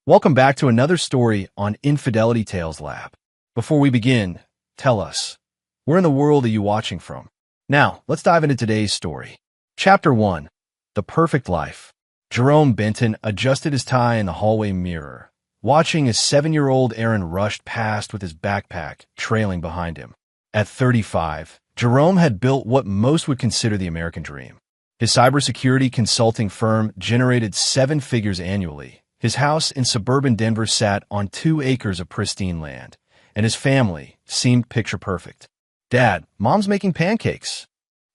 Welcome back to another story on Infidelity Tales Lab. Before we begin, tell us, where in the world are you watching from? Now, let's dive into today's story. Chapter 1. The Perfect Life. Jerome Benton adjusted his tie in the hallway mirror, watching as 7-year-old Aaron rushed past with his backpack trailing behind him. At 35, Jerome had built what most would consider the American dream. His cybersecurity consulting firm generated 7 figures annually. His house in suburban Denver sat on 2 acres of pristine land, and his family seemed picture-perfect. "Dad, Mom's making pancakes,"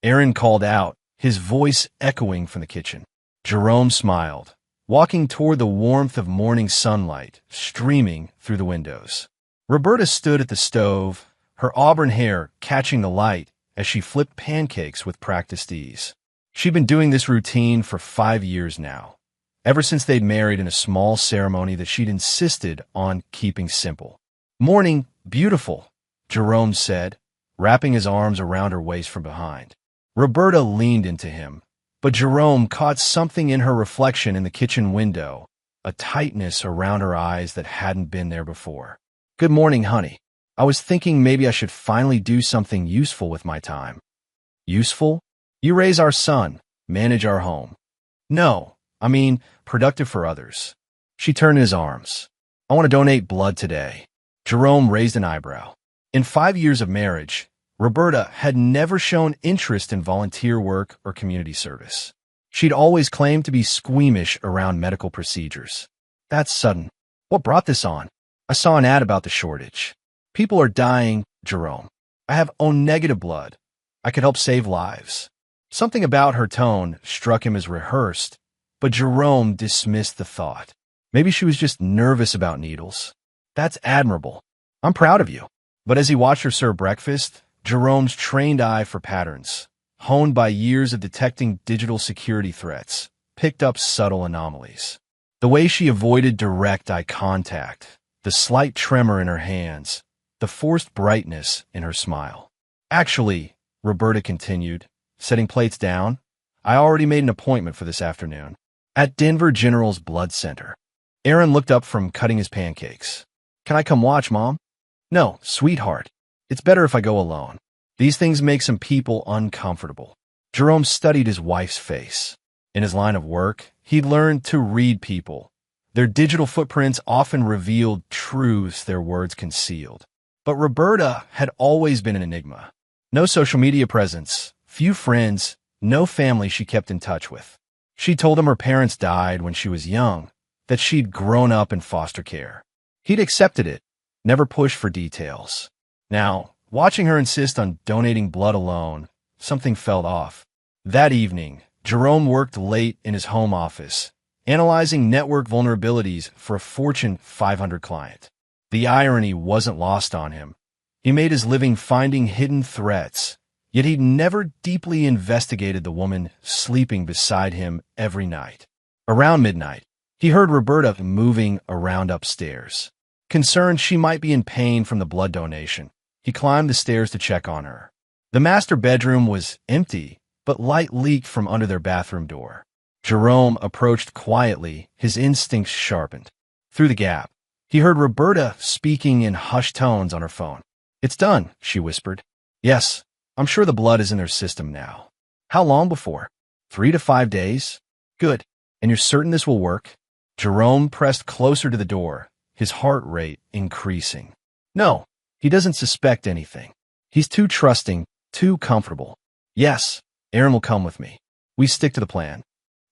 Aaron called out, his voice echoing from the kitchen. Jerome smiled, walking toward the warmth of morning sunlight streaming through the windows. Roberta stood at the stove, her auburn hair catching the light as she flipped pancakes with practiced ease. She'd been doing this routine for 5 years now, ever since they'd married in a small ceremony that she'd insisted on keeping simple. "Morning, beautiful," Jerome said, wrapping his arms around her waist from behind. Roberta leaned into him, but Jerome caught something in her reflection in the kitchen window, a tightness around her eyes that hadn't been there before. "Good morning, honey. I was thinking maybe I should finally do something useful with my time." "Useful? You raise our son, manage our home." "No, I mean productive for others." She turned in his arms. "I want to donate blood today." Jerome raised an eyebrow. In 5 years of marriage, Roberta had never shown interest in volunteer work or community service. She'd always claimed to be squeamish around medical procedures. "That's sudden. What brought this on?" "I saw an ad about the shortage. People are dying, Jerome. I have O-negative blood. I could help save lives." Something about her tone struck him as rehearsed, but Jerome dismissed the thought. Maybe she was just nervous about needles. "That's admirable. I'm proud of you." But as he watched her serve breakfast, Jerome's trained eye for patterns, honed by years of detecting digital security threats, picked up subtle anomalies. The way she avoided direct eye contact, the slight tremor in her hands, the forced brightness in her smile. "Actually," Roberta continued, setting plates down, "I already made an appointment for this afternoon at Denver General's Blood Center." Aaron looked up from cutting his pancakes. "Can I come watch, Mom?" "No, sweetheart. It's better if I go alone. These things make some people uncomfortable." Jerome studied his wife's face. In his line of work, he'd learned to read people. Their digital footprints often revealed truths their words concealed. But Roberta had always been an enigma. No social media presence, few friends, no family she kept in touch with. She told him her parents died when she was young, that she'd grown up in foster care. He'd accepted it, never pushed for details. Now, watching her insist on donating blood alone, something felt off. That evening, Jerome worked late in his home office, analyzing network vulnerabilities for a Fortune 500 client. The irony wasn't lost on him. He made his living finding hidden threats, yet he'd never deeply investigated the woman sleeping beside him every night. Around midnight, he heard Roberta moving around upstairs. Concerned she might be in pain from the blood donation, he climbed the stairs to check on her. The master bedroom was empty, but light leaked from under their bathroom door. Jerome approached quietly, his instincts sharpened. Through the gap, he heard Roberta speaking in hushed tones on her phone. "It's done," she whispered. "Yes, I'm sure the blood is in their system now." "How long before?" 3 to 5 days. "Good. And you're certain this will work?" Jerome pressed closer to the door, his heart rate increasing. "No, he doesn't suspect anything. He's too trusting, too comfortable." "Yes, Aaron will come with me. We stick to the plan."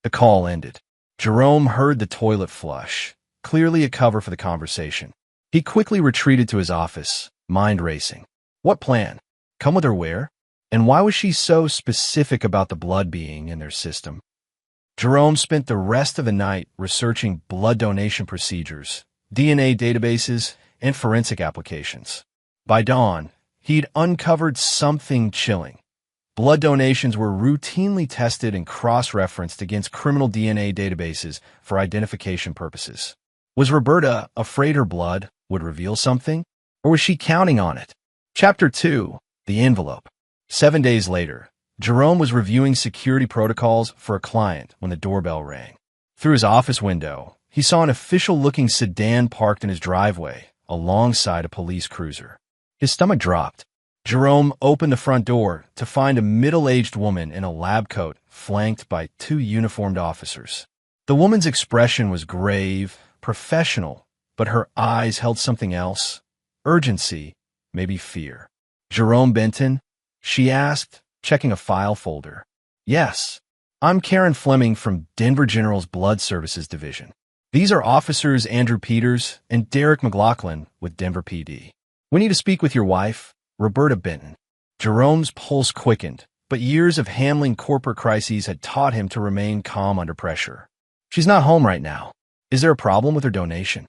The call ended. Jerome heard the toilet flush, clearly a cover for the conversation. He quickly retreated to his office, mind racing. What plan? Come with her where? And why was she so specific about the blood being in their system? Jerome spent the rest of the night researching blood donation procedures, DNA databases, and forensic applications. By dawn, he'd uncovered something chilling. Blood donations were routinely tested and cross-referenced against criminal DNA databases for identification purposes. Was Roberta afraid her blood would reveal something? Or was she counting on it? Chapter 2. The Envelope. 7 days later, Jerome was reviewing security protocols for a client when the doorbell rang. Through his office window, he saw an official-looking sedan parked in his driveway, alongside a police cruiser. His stomach dropped. Jerome opened the front door to find a middle-aged woman in a lab coat flanked by two uniformed officers. The woman's expression was grave, professional, but her eyes held something else. Urgency, maybe fear. "Jerome Benton?" she asked, checking a file folder. "Yes. I'm Karen Fleming from Denver General's Blood Services Division. These are Officers Andrew Peters and Derek McLaughlin with Denver PD. We need to speak with your wife, Roberta Benton." Jerome's pulse quickened, but years of handling corporate crises had taught him to remain calm under pressure. "She's not home right now. Is there a problem with her donation?"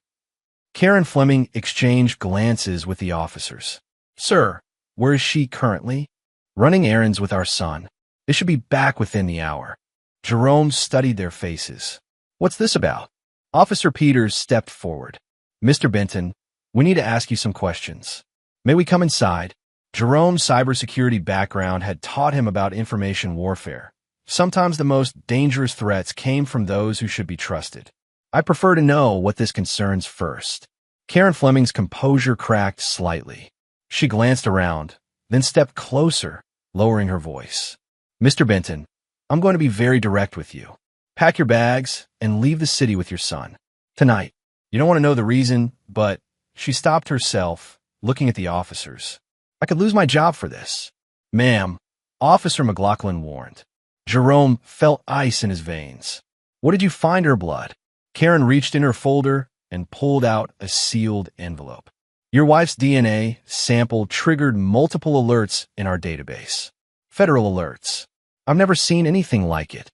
Karen Fleming exchanged glances with the officers. "Sir, where is she currently?" "Running errands with our son. They should be back within the hour." Jerome studied their faces. "What's this about?" Officer Peters stepped forward. "Mr. Benton, we need to ask you some questions. May we come inside?" Jerome's cybersecurity background had taught him about information warfare. Sometimes the most dangerous threats came from those who should be trusted. "I prefer to know what this concerns first." Karen Fleming's composure cracked slightly. She glanced around, then stepped closer, lowering her voice. "Mr. Benton, I'm going to be very direct with you. Pack your bags and leave the city with your son. Tonight. You don't want to know the reason, but..." She stopped herself, looking at the officers. "I could lose my job for this." "Ma'am," Officer McLaughlin warned. Jerome felt ice in his veins. "What did you find in her blood?" Karen reached in her folder and pulled out a sealed envelope. "Your wife's DNA sample triggered multiple alerts in our database. Federal alerts. I've never seen anything like it."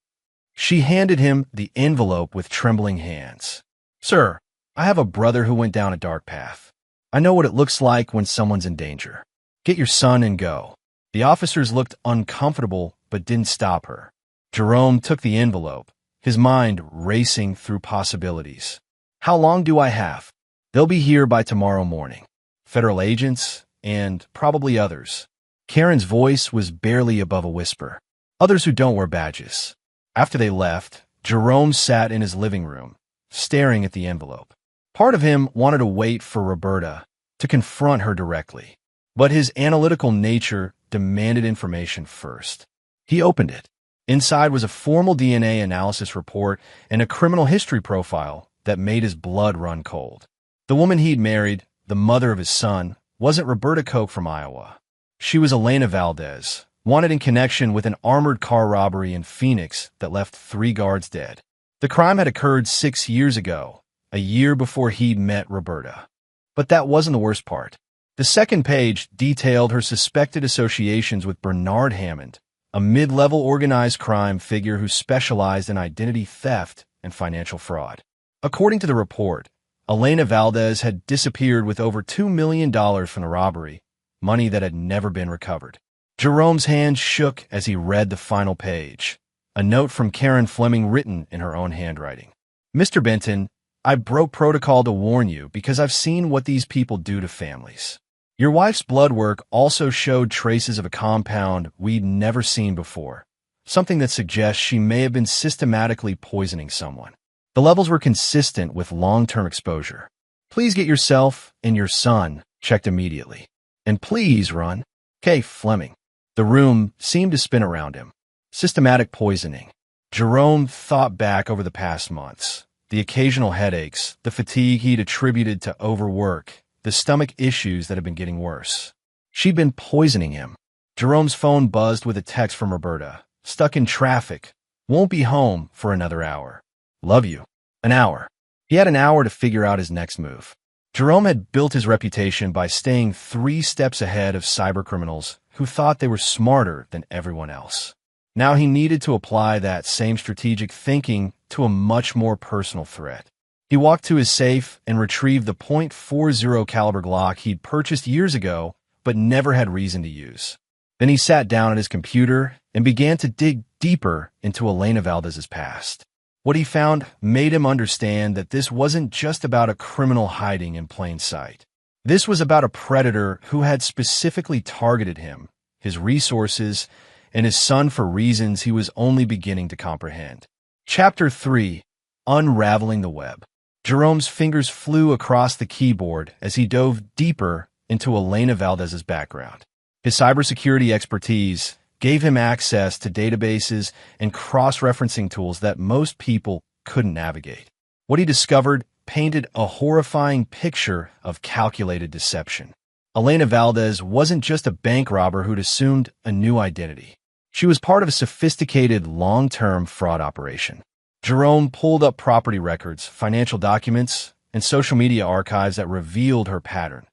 She handed him the envelope with trembling hands. "Sir, I have a brother who went down a dark path. I know what it looks like when someone's in danger. Get your son and go." The officers looked uncomfortable but didn't stop her. Jerome took the envelope, his mind racing through possibilities. "How long do I have?" "They'll be here by tomorrow morning. Federal agents and probably others." Karen's voice was barely above a whisper. "Others who don't wear badges." After they left, Jerome sat in his living room, staring at the envelope. Part of him wanted to wait for Roberta to confront her directly, but his analytical nature demanded information first. He opened it. Inside was a formal DNA analysis report and a criminal history profile that made his blood run cold. The woman he'd married, the mother of his son, wasn't Roberta Koch from Iowa. She was Elena Valdez, wanted in connection with an armored car robbery in Phoenix that left 3 guards dead. The crime had occurred 6 years ago, a year before he'd met Roberta. But that wasn't the worst part. The second page detailed her suspected associations with Bernard Hammond, a mid-level organized crime figure who specialized in identity theft and financial fraud. According to the report, Elena Valdez had disappeared with over $2 million from the robbery, money that had never been recovered. Jerome's hand shook as he read the final page, a note from Karen Fleming written in her own handwriting. "Mr. Benton, I broke protocol to warn you because I've seen what these people do to families. Your wife's blood work also showed traces of a compound we'd never seen before, something that suggests she may have been systematically poisoning someone. The levels were consistent with long-term exposure. Please get yourself and your son checked immediately. And please run. K. Fleming." The room seemed to spin around him. Systematic poisoning. Jerome thought back over the past months. The occasional headaches, the fatigue he'd attributed to overwork, the stomach issues that had been getting worse. She'd been poisoning him. Jerome's phone buzzed with a text from Roberta. "Stuck in traffic. Won't be home for another hour. Love you." An hour. He had an hour to figure out his next move. Jerome had built his reputation by staying 3 steps ahead of cybercriminals who thought they were smarter than everyone else. Now he needed to apply that same strategic thinking to a much more personal threat. He walked to his safe and retrieved the .40 caliber Glock he'd purchased years ago but never had reason to use. Then he sat down at his computer and began to dig deeper into Elena Valdez's past. What he found made him understand that this wasn't just about a criminal hiding in plain sight. This was about a predator who had specifically targeted him, his resources, and his son for reasons he was only beginning to comprehend. Chapter 3. unraveling the web. Jerome's fingers flew across the keyboard as he dove deeper into Elena Valdez's background. His cybersecurity expertise gave him access to databases and cross-referencing tools that most people couldn't navigate. What he discovered painted a horrifying picture of calculated deception. Elena Valdez wasn't just a bank robber who'd assumed a new identity. She was part of a sophisticated, long-term fraud operation. Jerome pulled up property records, financial documents, and social media archives that revealed her pattern.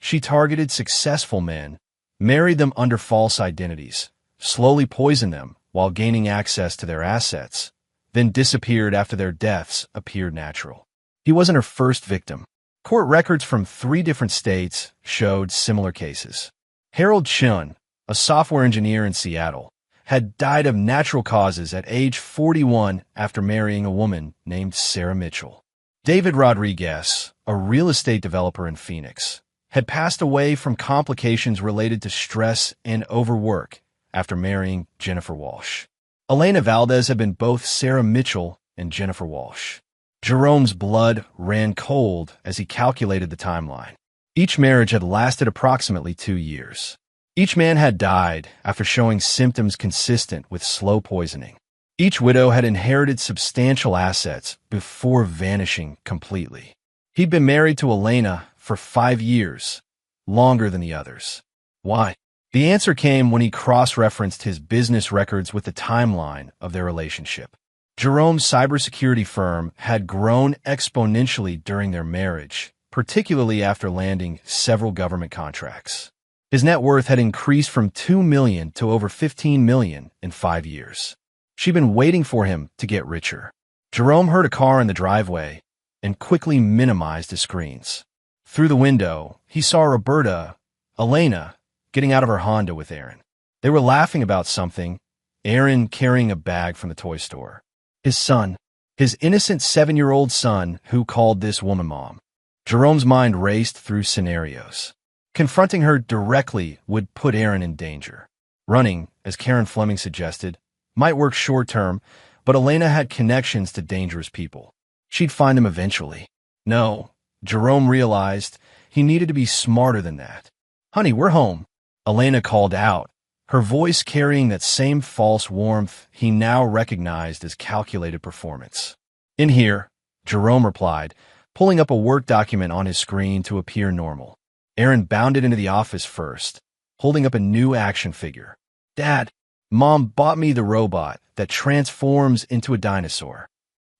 She targeted successful men, married them under false identities, slowly poisoned them while gaining access to their assets, then disappeared after their deaths appeared natural. He wasn't her first victim. Court records from 3 different states showed similar cases. Harold Chun, a software engineer in Seattle, had died of natural causes at age 41 after marrying a woman named Sarah Mitchell. David Rodriguez, a real estate developer in Phoenix, had passed away from complications related to stress and overwork after marrying Jennifer Walsh. Elena Valdez had been both Sarah Mitchell and Jennifer Walsh. Jerome's blood ran cold as he calculated the timeline. Each marriage had lasted approximately 2 years. Each man had died after showing symptoms consistent with slow poisoning. Each widow had inherited substantial assets before vanishing completely. He'd been married to Elena for 5 years, longer than the others. Why? The answer came when he cross-referenced his business records with the timeline of their relationship. Jerome's cybersecurity firm had grown exponentially during their marriage, particularly after landing several government contracts. His net worth had increased from $2 million to over $15 million in 5 years. She'd been waiting for him to get richer. Jerome heard a car in the driveway and quickly minimized his screens. Through the window, he saw Roberta, Elena, getting out of her Honda with Aaron. They were laughing about something, Aaron carrying a bag from the toy store. His son, his innocent 7-year-old son who called this woman mom. Jerome's mind raced through scenarios. Confronting her directly would put Aaron in danger. Running, as Karen Fleming suggested, might work short-term, but Elena had connections to dangerous people. She'd find them eventually. No, Jerome realized he needed to be smarter than that. "Honey, we're home," Elena called out, her voice carrying that same false warmth he now recognized as calculated performance. "In here," Jerome replied, pulling up a work document on his screen to appear normal. Aaron bounded into the office first, holding up a new action figure. "Dad, Mom bought me the robot that transforms into a dinosaur."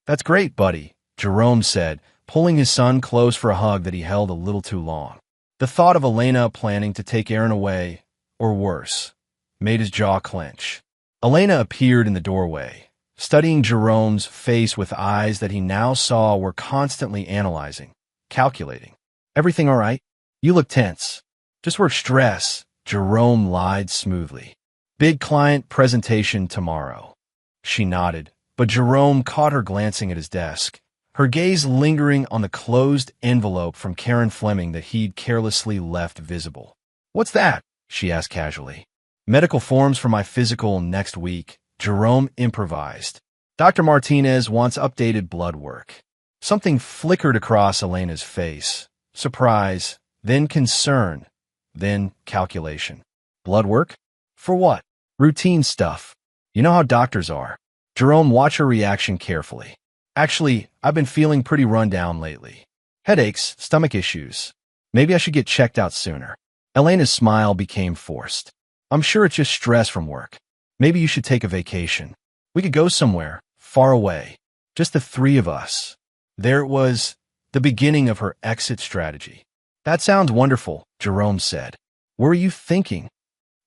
"That's great, buddy," Jerome said, pulling his son close for a hug that he held a little too long. The thought of Elena planning to take Aaron away, or worse, made his jaw clench. Elena appeared in the doorway, studying Jerome's face with eyes that he now saw were constantly analyzing, calculating. "Everything all right? You look tense." "Just work stress," Jerome lied smoothly. "Big client presentation tomorrow." She nodded, but Jerome caught her glancing at his desk, her gaze lingering on the closed envelope from Karen Fleming that he'd carelessly left visible. "What's that?" she asked casually. "Medical forms for my physical next week," Jerome improvised. "Dr. Martinez wants updated blood work." Something flickered across Elena's face. Surprise, then concern, then calculation. "Blood work? For what?" "Routine stuff. You know how doctors are." Jerome watched her reaction carefully. "Actually, I've been feeling pretty run down lately. Headaches, stomach issues. Maybe I should get checked out sooner." Elena's smile became forced. "I'm sure it's just stress from work. Maybe you should take a vacation. We could go somewhere, far away. Just the 3 of us." There it was, the beginning of her exit strategy. "That sounds wonderful," Jerome said. "Where are you thinking?"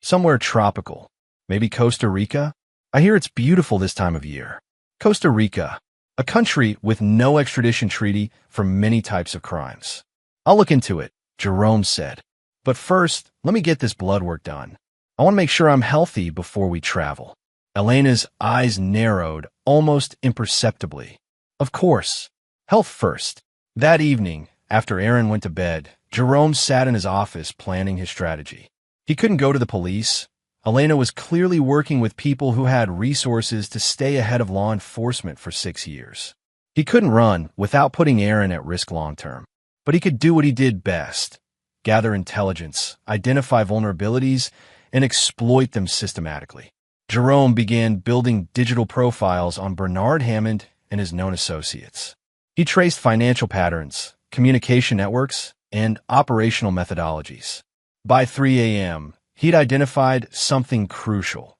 "Somewhere tropical. Maybe Costa Rica? I hear it's beautiful this time of year." Costa Rica, a country with no extradition treaty for many types of crimes. "I'll look into it," Jerome said. "But first, let me get this blood work done. I want to make sure I'm healthy before we travel." Elena's eyes narrowed almost imperceptibly. "Of course. Health first." That evening, after Aaron went to bed, Jerome sat in his office planning his strategy. He couldn't go to the police. Elena was clearly working with people who had resources to stay ahead of law enforcement for 6 years. He couldn't run without putting Aaron at risk long-term. But he could do what he did best: gather intelligence, identify vulnerabilities, and exploit them systematically. Jerome began building digital profiles on Bernard Hammond and his known associates. He traced financial patterns, communication networks, and operational methodologies. By 3 a.m., he'd identified something crucial.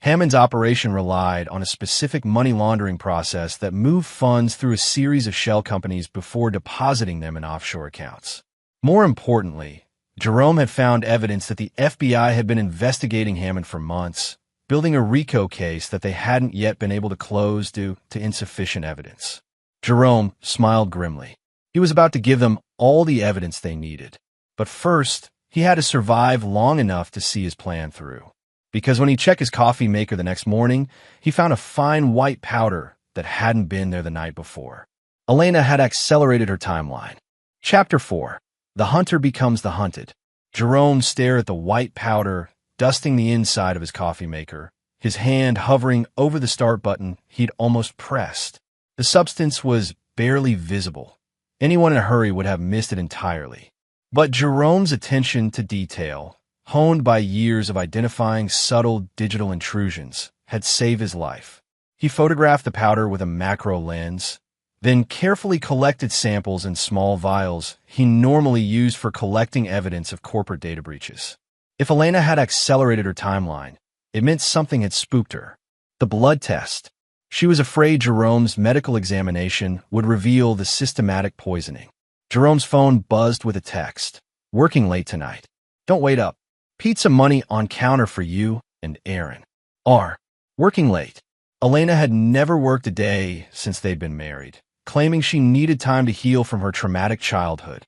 Hammond's operation relied on a specific money laundering process that moved funds through a series of shell companies before depositing them in offshore accounts. More importantly, Jerome had found evidence that the FBI had been investigating Hammond for months, building a RICO case that they hadn't yet been able to close due to insufficient evidence. Jerome smiled grimly. He was about to give them all the evidence they needed. But first, he had to survive long enough to see his plan through. Because when he checked his coffee maker the next morning, he found a fine white powder that hadn't been there the night before. Elena had accelerated her timeline. Chapter 4. The Hunter Becomes the Hunted. Jerome stared at the white powder, dusting the inside of his coffee maker, his hand hovering over the start button he'd almost pressed. The substance was barely visible. Anyone in a hurry would have missed it entirely. But Jerome's attention to detail, honed by years of identifying subtle digital intrusions, had saved his life. He photographed the powder with a macro lens, then carefully collected samples in small vials he normally used for collecting evidence of corporate data breaches. If Elena had accelerated her timeline, it meant something had spooked her. The blood test. She was afraid Jerome's medical examination would reveal the systematic poisoning. Jerome's phone buzzed with a text. Working late tonight. Don't wait up. Pizza money on counter for you and Aaron. R. Working late. Elena had never worked a day since they'd been married, claiming she needed time to heal from her traumatic childhood.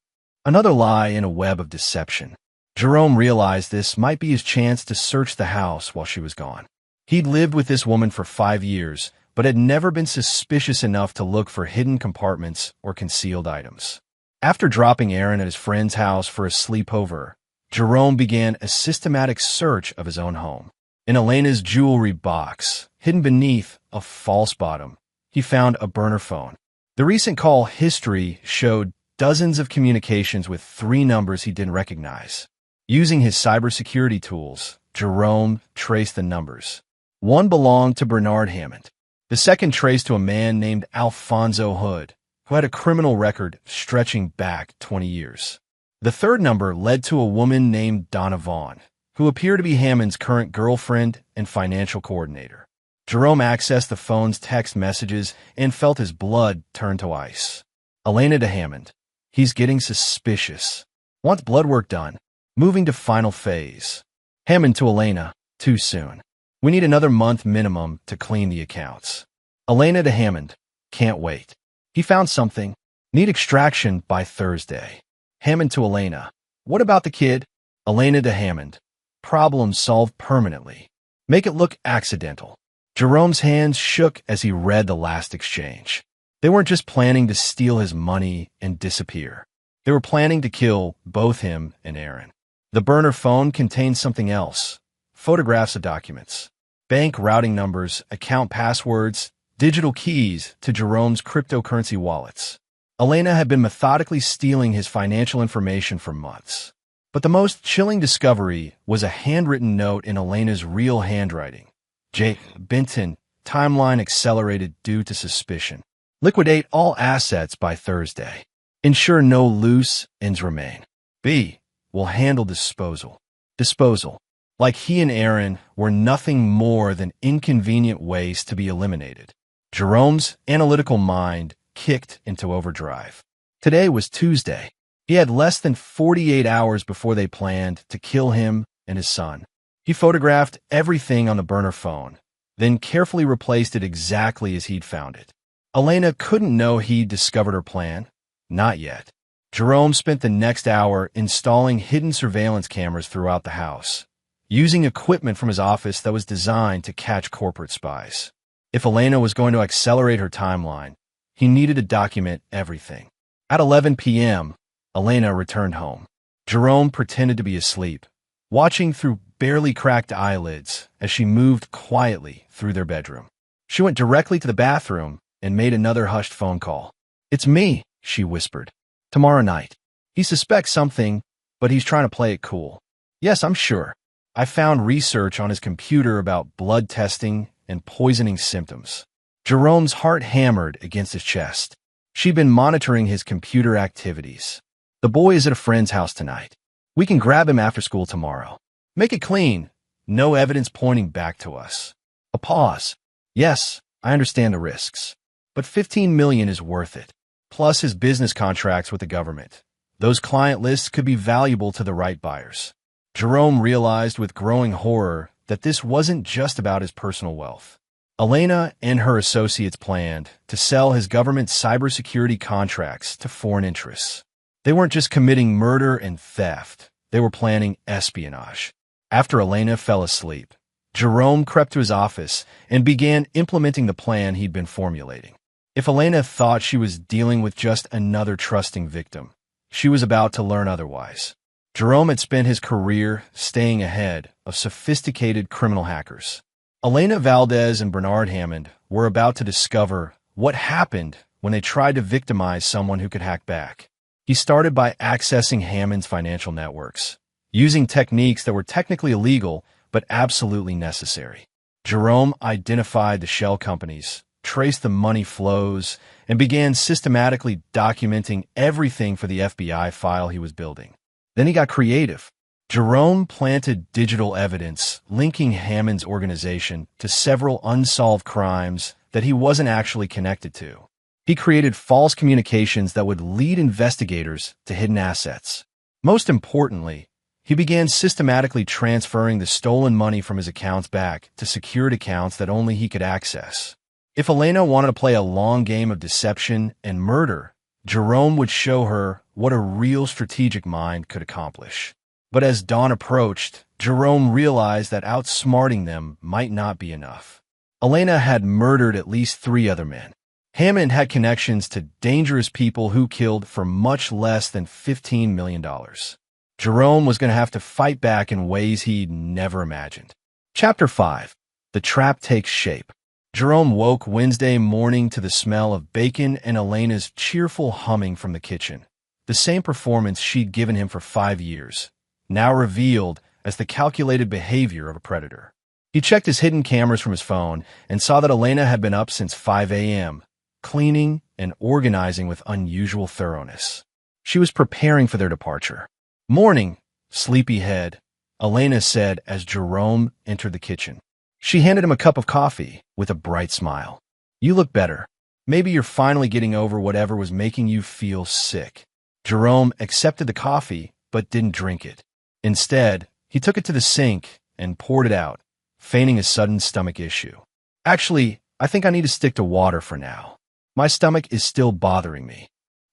Another lie in a web of deception. Jerome realized this might be his chance to search the house while she was gone. He'd lived with this woman for 5 years, but had never been suspicious enough to look for hidden compartments or concealed items. After dropping Aaron at his friend's house for a sleepover, Jerome began a systematic search of his own home. In Elena's jewelry box, hidden beneath a false bottom, he found a burner phone. The recent call history showed dozens of communications with 3 numbers he didn't recognize. Using his cybersecurity tools, Jerome traced the numbers. One belonged to Bernard Hammond. The second traced to a man named Alfonso Hood, who had a criminal record stretching back 20 years. The third number led to a woman named Donna Vaughn, who appeared to be Hammond's current girlfriend and financial coordinator. Jerome accessed the phone's text messages and felt his blood turn to ice. Elena to Hammond. He's getting suspicious. Wants blood work done. Moving to final phase. Hammond to Elena. Too soon. We need another month minimum to clean the accounts. Elena to Hammond. Can't wait. He found something. Need extraction by Thursday. Hammond to Elena. What about the kid? Elena to Hammond. Problem solved permanently. Make it look accidental. Jerome's hands shook as he read the last exchange. They weren't just planning to steal his money and disappear. They were planning to kill both him and Aaron. The burner phone contained something else. Photographs of documents. Bank routing numbers, account passwords, digital keys to Jerome's cryptocurrency wallets. Elena had been methodically stealing his financial information for months. But the most chilling discovery was a handwritten note in Elena's real handwriting. J. Benton, timeline accelerated due to suspicion. Liquidate all assets by Thursday. Ensure no loose ends remain. B. Will handle disposal. Disposal. Like he and Aaron were nothing more than inconvenient waste to be eliminated. Jerome's analytical mind kicked into overdrive. Today was Tuesday. He had less than 48 hours before they planned to kill him and his son. He photographed everything on the burner phone, then carefully replaced it exactly as he'd found it. Elena couldn't know he'd discovered her plan. Not yet. Jerome spent the next hour installing hidden surveillance cameras throughout the house, using equipment from his office that was designed to catch corporate spies. If Elena was going to accelerate her timeline, he needed to document everything. At 11 p.m., Elena returned home. Jerome pretended to be asleep, watching through barely cracked eyelids as she moved quietly through their bedroom. She went directly to the bathroom and made another hushed phone call. "It's me," she whispered. "Tomorrow night." He suspects something, but he's trying to play it cool. "Yes, I'm sure. I found research on his computer about blood testing and poisoning symptoms." Jerome's heart hammered against his chest. She'd been monitoring his computer activities. "The boy is at a friend's house tonight. We can grab him after school tomorrow. Make it clean. No evidence pointing back to us." A pause. "Yes, I understand the risks. But $15 million is worth it. Plus his business contracts with the government. Those client lists could be valuable to the right buyers." Jerome realized with growing horror that this wasn't just about his personal wealth. Elena and her associates planned to sell his government cybersecurity contracts to foreign interests. They weren't just committing murder and theft. They were planning espionage. After Elena fell asleep, Jerome crept to his office and began implementing the plan he'd been formulating. If Elena thought she was dealing with just another trusting victim, she was about to learn otherwise. Jerome had spent his career staying ahead of sophisticated criminal hackers. Elena Valdez and Bernard Hammond were about to discover what happened when they tried to victimize someone who could hack back. He started by accessing Hammond's financial networks, using techniques that were technically illegal but absolutely necessary. Jerome identified the shell companies, traced the money flows, and began systematically documenting everything for the FBI file he was building. Then he got creative. Jerome planted digital evidence linking Hammond's organization to several unsolved crimes that he wasn't actually connected to. He created false communications that would lead investigators to hidden assets. Most importantly, he began systematically transferring the stolen money from his accounts back to secured accounts that only he could access. If Elena wanted to play a long game of deception and murder, Jerome would show her what a real strategic mind could accomplish. But as dawn approached, Jerome realized that outsmarting them might not be enough. Elena had murdered at least 3 other men. Hammond had connections to dangerous people who killed for much less than $15 million. Jerome was going to have to fight back in ways he'd never imagined. Chapter 5. The Trap Takes Shape. Jerome woke Wednesday morning to the smell of bacon and Elena's cheerful humming from the kitchen. The same performance she'd given him for 5 years, now revealed as the calculated behavior of a predator. He checked his hidden cameras from his phone and saw that Elena had been up since 5 a.m., cleaning and organizing with unusual thoroughness. She was preparing for their departure. "Morning, sleepyhead," Elena said as Jerome entered the kitchen. She handed him a cup of coffee with a bright smile. "You look better. Maybe you're finally getting over whatever was making you feel sick." Jerome accepted the coffee but didn't drink it. Instead, he took it to the sink and poured it out, feigning a sudden stomach issue. "Actually, I think I need to stick to water for now. My stomach is still bothering me."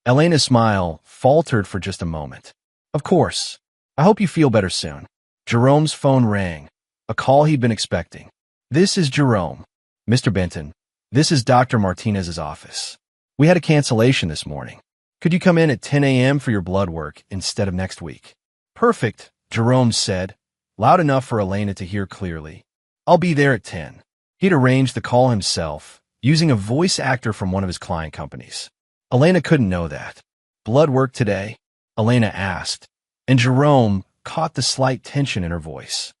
Elena's smile faltered for just a moment. "Of course. I hope you feel better soon." Jerome's phone rang, a call he'd been expecting. "This is Jerome." "Mr. Benton, this is Dr. Martinez's office. We had a cancellation this morning. Could you come in at 10 a.m. for your blood work instead of next week?" "Perfect," Jerome said, loud enough for Elena to hear clearly. "I'll be there at 10. He'd arranged the call himself, using a voice actor from one of his client companies. Elena couldn't know that. "Blood work today?" Elena asked, and Jerome caught the slight tension in her voice.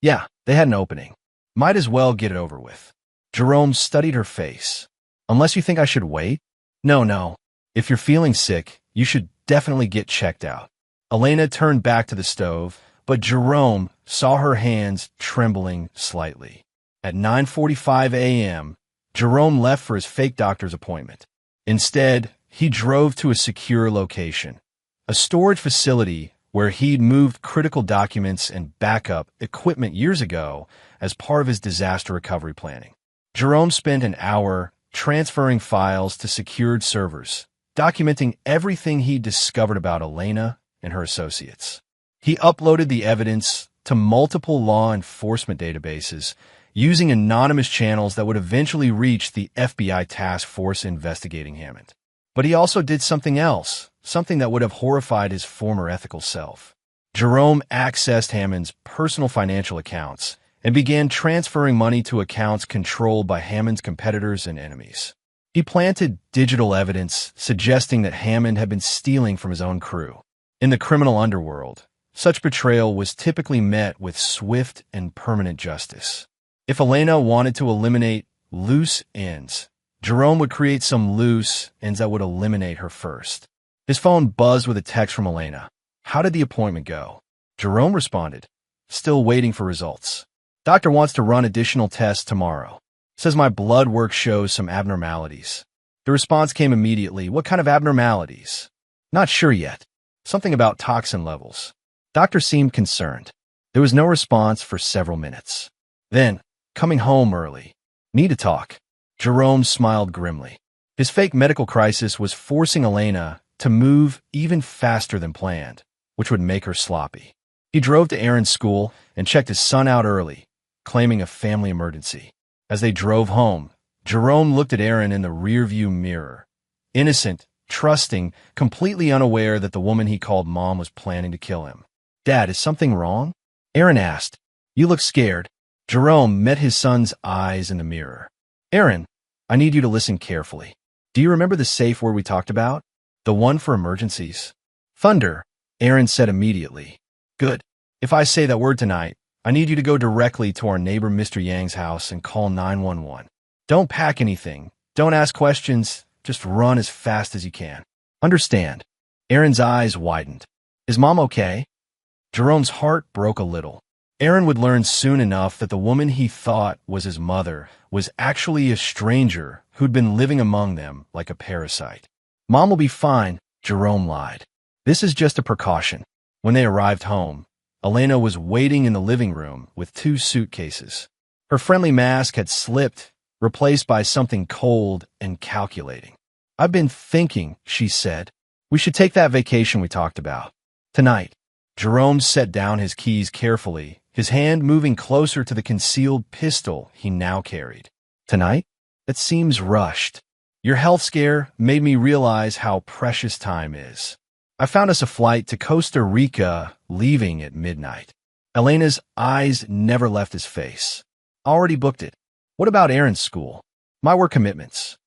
"Yeah, they had an opening. Might as well get it over with." Jerome studied her face. "Unless you think I should wait?" No. If you're feeling sick, you should definitely get checked out." Elena turned back to the stove, but Jerome saw her hands trembling slightly. At 9:45 a.m., Jerome left for his fake doctor's appointment. Instead, he drove to a secure location, a storage facility where he'd moved critical documents and backup equipment years ago as part of his disaster recovery planning. Jerome spent an hour transferring files to secured servers, documenting everything he discovered about Elena and her associates. He uploaded the evidence to multiple law enforcement databases using anonymous channels that would eventually reach the FBI task force investigating Hammond. But he also did something else, something that would have horrified his former ethical self. Jerome accessed Hammond's personal financial accounts and began transferring money to accounts controlled by Hammond's competitors and enemies. He planted digital evidence suggesting that Hammond had been stealing from his own crew. In the criminal underworld, such betrayal was typically met with swift and permanent justice. If Elena wanted to eliminate loose ends, Jerome would create some loose ends that would eliminate her first. His phone buzzed with a text from Elena. "How did the appointment go?" Jerome responded, "Still waiting for results. Doctor wants to run additional tests tomorrow. Says my blood work shows some abnormalities." The response came immediately. "What kind of abnormalities?" "Not sure yet. Something about toxin levels." Doctor seemed concerned. There was no response for several minutes. Then, coming home early. "Need to talk." Jerome smiled grimly. His fake medical crisis was forcing Elena to move even faster than planned, which would make her sloppy. He drove to Aaron's school and checked his son out early, claiming a family emergency. As they drove home, Jerome looked at Aaron in the rearview mirror. Innocent, trusting, completely unaware that the woman he called mom was planning to kill him. "Dad, is something wrong?" Aaron asked. "You look scared." Jerome met his son's eyes in the mirror. "Aaron, I need you to listen carefully. Do you remember the safe word we talked about? The one for emergencies?" "Thunder," Aaron said immediately. "Good. If I say that word tonight, I need you to go directly to our neighbor Mr. Yang's house and call 911. Don't pack anything. Don't ask questions. Just run as fast as you can. Understand?" Aaron's eyes widened. "Is Mom okay?" Jerome's heart broke a little. Aaron would learn soon enough that the woman he thought was his mother was actually a stranger who'd been living among them like a parasite. "Mom will be fine," Jerome lied. "This is just a precaution." When they arrived home, Elena was waiting in the living room with 2 suitcases. Her friendly mask had slipped, replaced by something cold and calculating. "I've been thinking," she said. "We should take that vacation we talked about. Tonight." Jerome set down his keys carefully, his hand moving closer to the concealed pistol he now carried. "Tonight? That seems rushed. Your health scare made me realize how precious time is. I found us a flight to Costa Rica, leaving at midnight." Elena's eyes never left his face. "Already booked it. What about Aaron's school?" "My work commitments."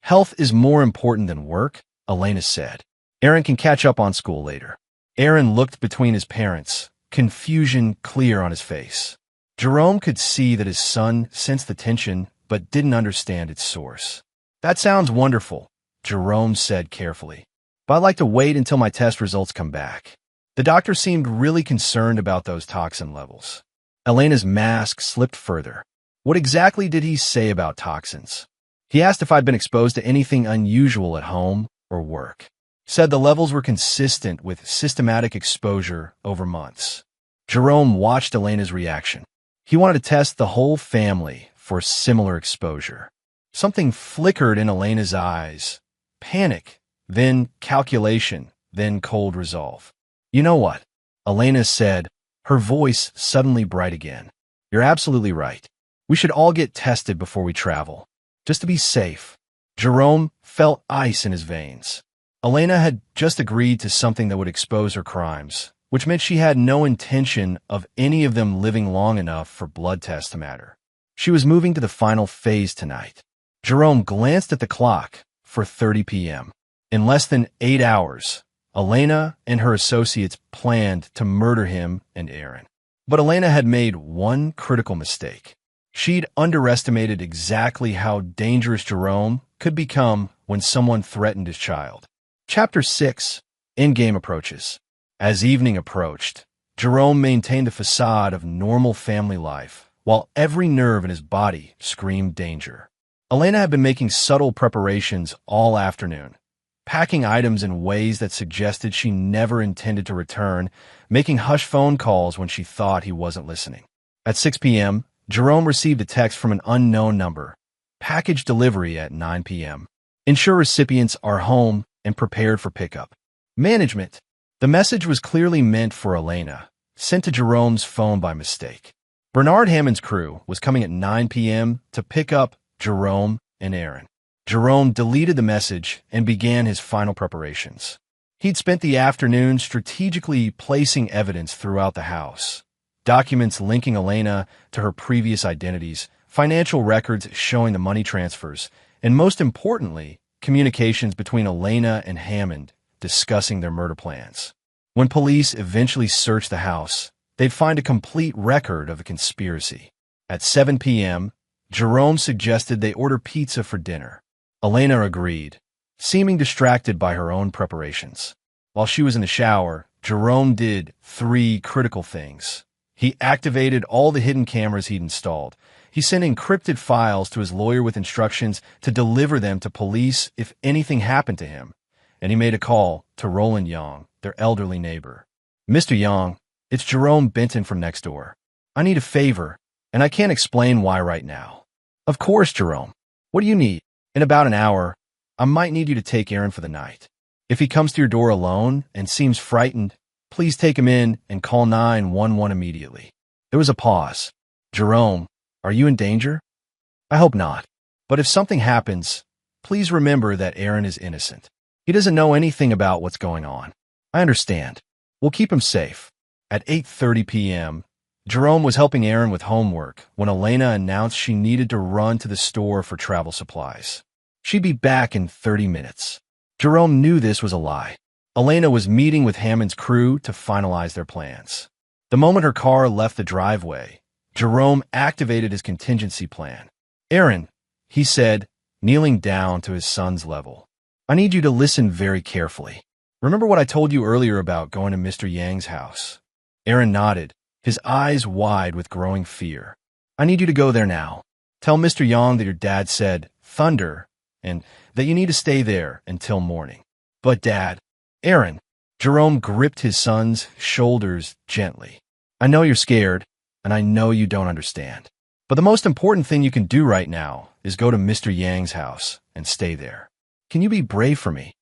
"Health is more important than work," Elena said. "Aaron can catch up on school later." Aaron looked between his parents, confusion clear on his face. Jerome could see that his son sensed the tension but didn't understand its source. "That sounds wonderful," Jerome said carefully. "But I'd like to wait until my test results come back." The doctor seemed really concerned about those toxin levels. Elena's mask slipped further. "What exactly did he say about toxins?" "He asked if I'd been exposed to anything unusual at home or work. Said the levels were consistent with systematic exposure over months." Jerome watched Elena's reaction. He wanted to test the whole family for similar exposure. Something flickered in Elena's eyes. Panic, then calculation, then cold resolve. "You know what?" Elena said, her voice suddenly bright again. "You're absolutely right. We should all get tested before we travel, just to be safe." Jerome felt ice in his veins. Elena had just agreed to something that would expose her crimes, which meant she had no intention of any of them living long enough for blood tests to matter. She was moving to the final phase tonight. Jerome glanced at the clock for 30 p.m. In less than 8 hours, Elena and her associates planned to murder him and Aaron. But Elena had made one critical mistake. She'd underestimated exactly how dangerous Jerome could become when someone threatened his child. Chapter 6. Endgame Approaches. As evening approached, Jerome maintained a facade of normal family life, while every nerve in his body screamed danger. Elena had been making subtle preparations all afternoon, packing items in ways that suggested she never intended to return, making hush phone calls when she thought he wasn't listening. At 6 p.m., Jerome received a text from an unknown number. Package delivery at 9 p.m. Ensure recipients are home and prepared for pickup. Management. The message was clearly meant for Elena, sent to Jerome's phone by mistake. Bernard Hammond's crew was coming at 9 p.m. to pick up Jerome and Aaron. Jerome deleted the message and began his final preparations. He'd spent the afternoon strategically placing evidence throughout the house. Documents linking Elena to her previous identities, financial records showing the money transfers, and most importantly, communications between Elena and Hammond discussing their murder plans. When police eventually searched the house, they'd find a complete record of the conspiracy. At 7 p.m., Jerome suggested they order pizza for dinner. Elena agreed, seeming distracted by her own preparations. While she was in the shower, Jerome did 3 critical things. He activated all the hidden cameras he'd installed. He sent encrypted files to his lawyer with instructions to deliver them to police if anything happened to him. And he made a call to Roland Young, their elderly neighbor. "Mr. Young, it's Jerome Benton from next door. I need a favor, and I can't explain why right now." "Of course, Jerome. What do you need?" "In about an hour, I might need you to take Aaron for the night. If he comes to your door alone and seems frightened, please take him in and call 911 immediately." There was a pause. "Jerome, are you in danger?" "I hope not. But if something happens, please remember that Aaron is innocent. He doesn't know anything about what's going on." "I understand. We'll keep him safe." At 8:30 p.m., Jerome was helping Aaron with homework when Elena announced she needed to run to the store for travel supplies. She'd be back in 30 minutes. Jerome knew this was a lie. Elena was meeting with Hammond's crew to finalize their plans. The moment her car left the driveway, Jerome activated his contingency plan. "Aaron," he said, kneeling down to his son's level, "I need you to listen very carefully. Remember what I told you earlier about going to Mr. Yang's house?" Aaron nodded, his eyes wide with growing fear. "I need you to go there now. Tell Mr. Yang that your dad said, 'Thunder,' and that you need to stay there until morning." "But Dad..." "Aaron," Jerome gripped his son's shoulders gently. "I know you're scared, and I know you don't understand. But the most important thing you can do right now is go to Mr. Yang's house and stay there. Can you be brave for me?"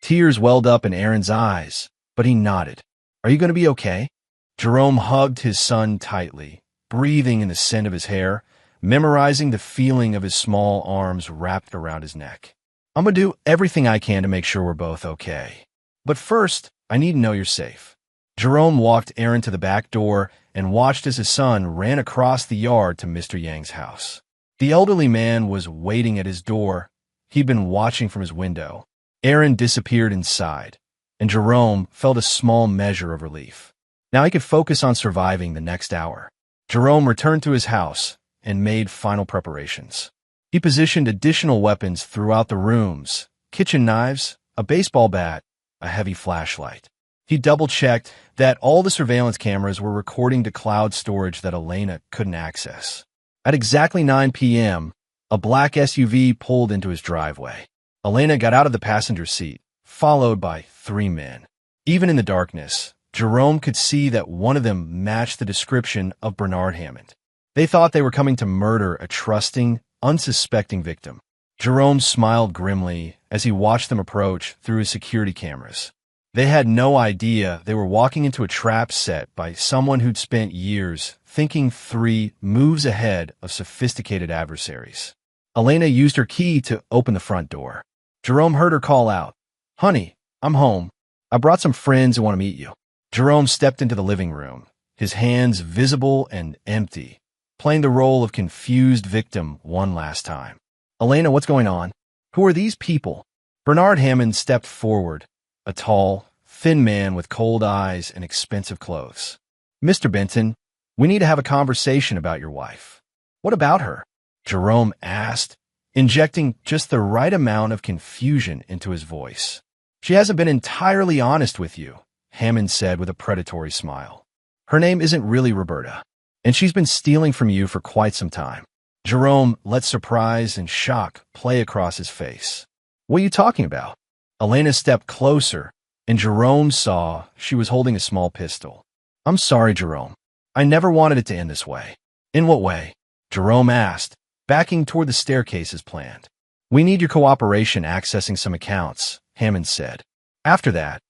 Tears welled up in Aaron's eyes, but he nodded. "Are you going to be okay?" Jerome hugged his son tightly, breathing in the scent of his hair, memorizing the feeling of his small arms wrapped around his neck. "I'm going to do everything I can to make sure we're both okay. But first, I need to know you're safe." Jerome walked Aaron to the back door and watched as his son ran across the yard to Mr. Yang's house. The elderly man was waiting at his door. He'd been watching from his window. Aaron disappeared inside, and Jerome felt a small measure of relief. Now he could focus on surviving the next hour. Jerome returned to his house and made final preparations. He positioned additional weapons throughout the rooms: kitchen knives, a baseball bat, a heavy flashlight. He double-checked that all the surveillance cameras were recording to cloud storage that Elena couldn't access. At exactly 9 p.m., a black SUV pulled into his driveway. Elena got out of the passenger seat, followed by 3 men. Even in the darkness, Jerome could see that one of them matched the description of Bernard Hammond. They thought they were coming to murder a trusting, unsuspecting victim. Jerome smiled grimly as he watched them approach through his security cameras. They had no idea they were walking into a trap set by someone who'd spent years thinking 3 moves ahead of sophisticated adversaries. Elena used her key to open the front door. Jerome heard her call out, "Honey, I'm home. I brought some friends who want to meet you." Jerome stepped into the living room, his hands visible and empty, playing the role of confused victim one last time. "Elena, what's going on? Who are these people?" Bernard Hammond stepped forward, a tall, thin man with cold eyes and expensive clothes. "Mr. Benton, we need to have a conversation about your wife." "What about her?" Jerome asked, injecting just the right amount of confusion into his voice. "She hasn't been entirely honest with you," Hammond said with a predatory smile. "Her name isn't really Roberta, and she's been stealing from you for quite some time." Jerome let surprise and shock play across his face. "What are you talking about?" Elena stepped closer, and Jerome saw she was holding a small pistol. "I'm sorry, Jerome. I never wanted it to end this way." "In what way?" Jerome asked, backing toward the staircase as planned. "We need your cooperation accessing some accounts," Hammond said. "After that,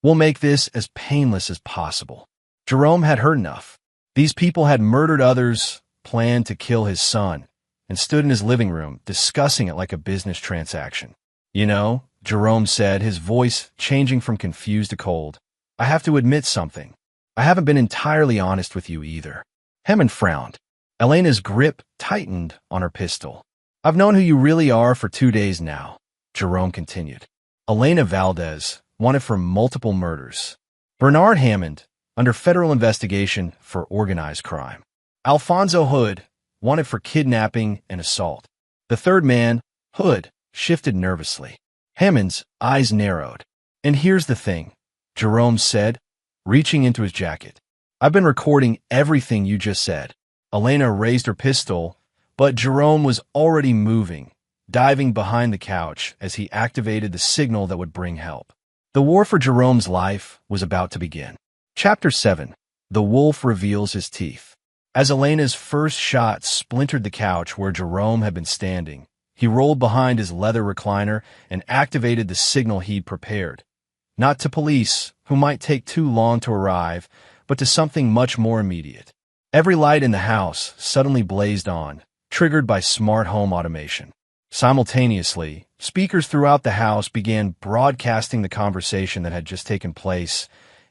we'll make this as painless as possible." Jerome had heard enough. These people had murdered others, planned to kill his son, and stood in his living room discussing it like a business transaction. "You know," Jerome said, his voice changing from confused to cold, "I have to admit something. I haven't been entirely honest with you either." Hammond frowned. Elena's grip tightened on her pistol. I've known who you really are for 2 days now, Jerome continued. Elena Valdez, wanted for multiple murders. Bernard Hammond, under federal investigation for organized crime. Alfonso Hood, wanted for kidnapping and assault. The third man, Hood, shifted nervously. Hammond's eyes narrowed. And here's the thing, Jerome said, reaching into his jacket. I've been recording everything you just said. Elena raised her pistol, but Jerome was already moving, diving behind the couch as he activated the signal that would bring help. The war for Jerome's life was about to begin. Chapter 7. The Wolf Reveals His Teeth. As Elena's first shot splintered the couch where Jerome had been standing, he rolled behind his leather recliner and activated the signal he'd prepared. Not to police, who might take too long to arrive, but to something much more immediate. Every light in the house suddenly blazed on, triggered by smart home automation. Simultaneously, speakers throughout the house began broadcasting the conversation that had just taken place,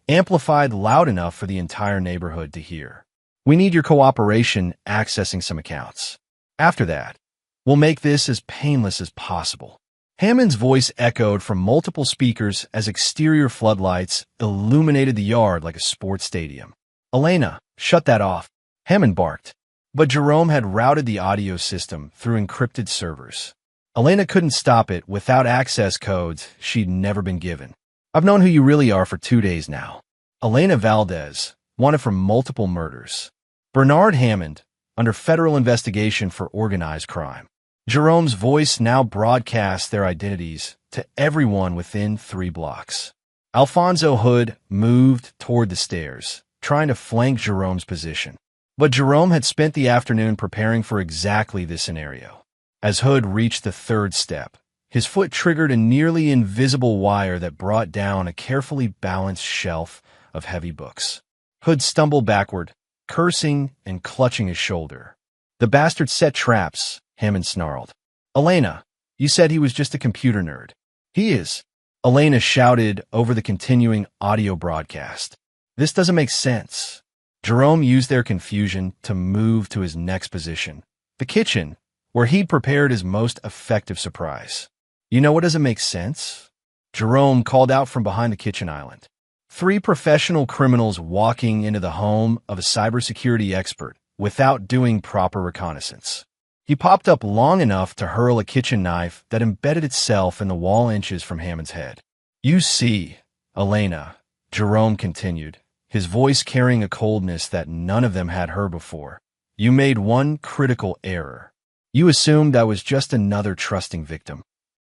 amplified loud enough for the entire neighborhood to hear. We need your cooperation accessing some accounts. After that, we'll make this as painless as possible. Hammond's voice echoed from multiple speakers as exterior floodlights illuminated the yard like a sports stadium. Elena, shut that off, Hammond barked. But Jerome had routed the audio system through encrypted servers. Elena couldn't stop it without access codes she'd never been given. I've known who you really are for 2 days now. Elena Valdez, wanted for multiple murders. Bernard Hammond, under federal investigation for organized crime. Jerome's voice now broadcast their identities to everyone within 3 blocks. Alfonso Hood moved toward the stairs, trying to flank Jerome's position. But Jerome had spent the afternoon preparing for exactly this scenario. As Hood reached the 3rd step, his foot triggered a nearly invisible wire that brought down a carefully balanced shelf of heavy books. Hood stumbled backward, cursing and clutching his shoulder. The bastard set traps, Hammond snarled. Elena, you said he was just a computer nerd. He is, Elena shouted over the continuing audio broadcast. This doesn't make sense. Jerome used their confusion to move to his next position, the kitchen, where he'd prepared his most effective surprise. You know what doesn't make sense? Jerome called out from behind the kitchen island. 3 professional criminals walking into the home of a cybersecurity expert without doing proper reconnaissance. He popped up long enough to hurl a kitchen knife that embedded itself in the wall inches from Hammond's head. You see, Elena, Jerome continued, his voice carrying a coldness that none of them had heard before. You made one critical error. You assumed I was just another trusting victim.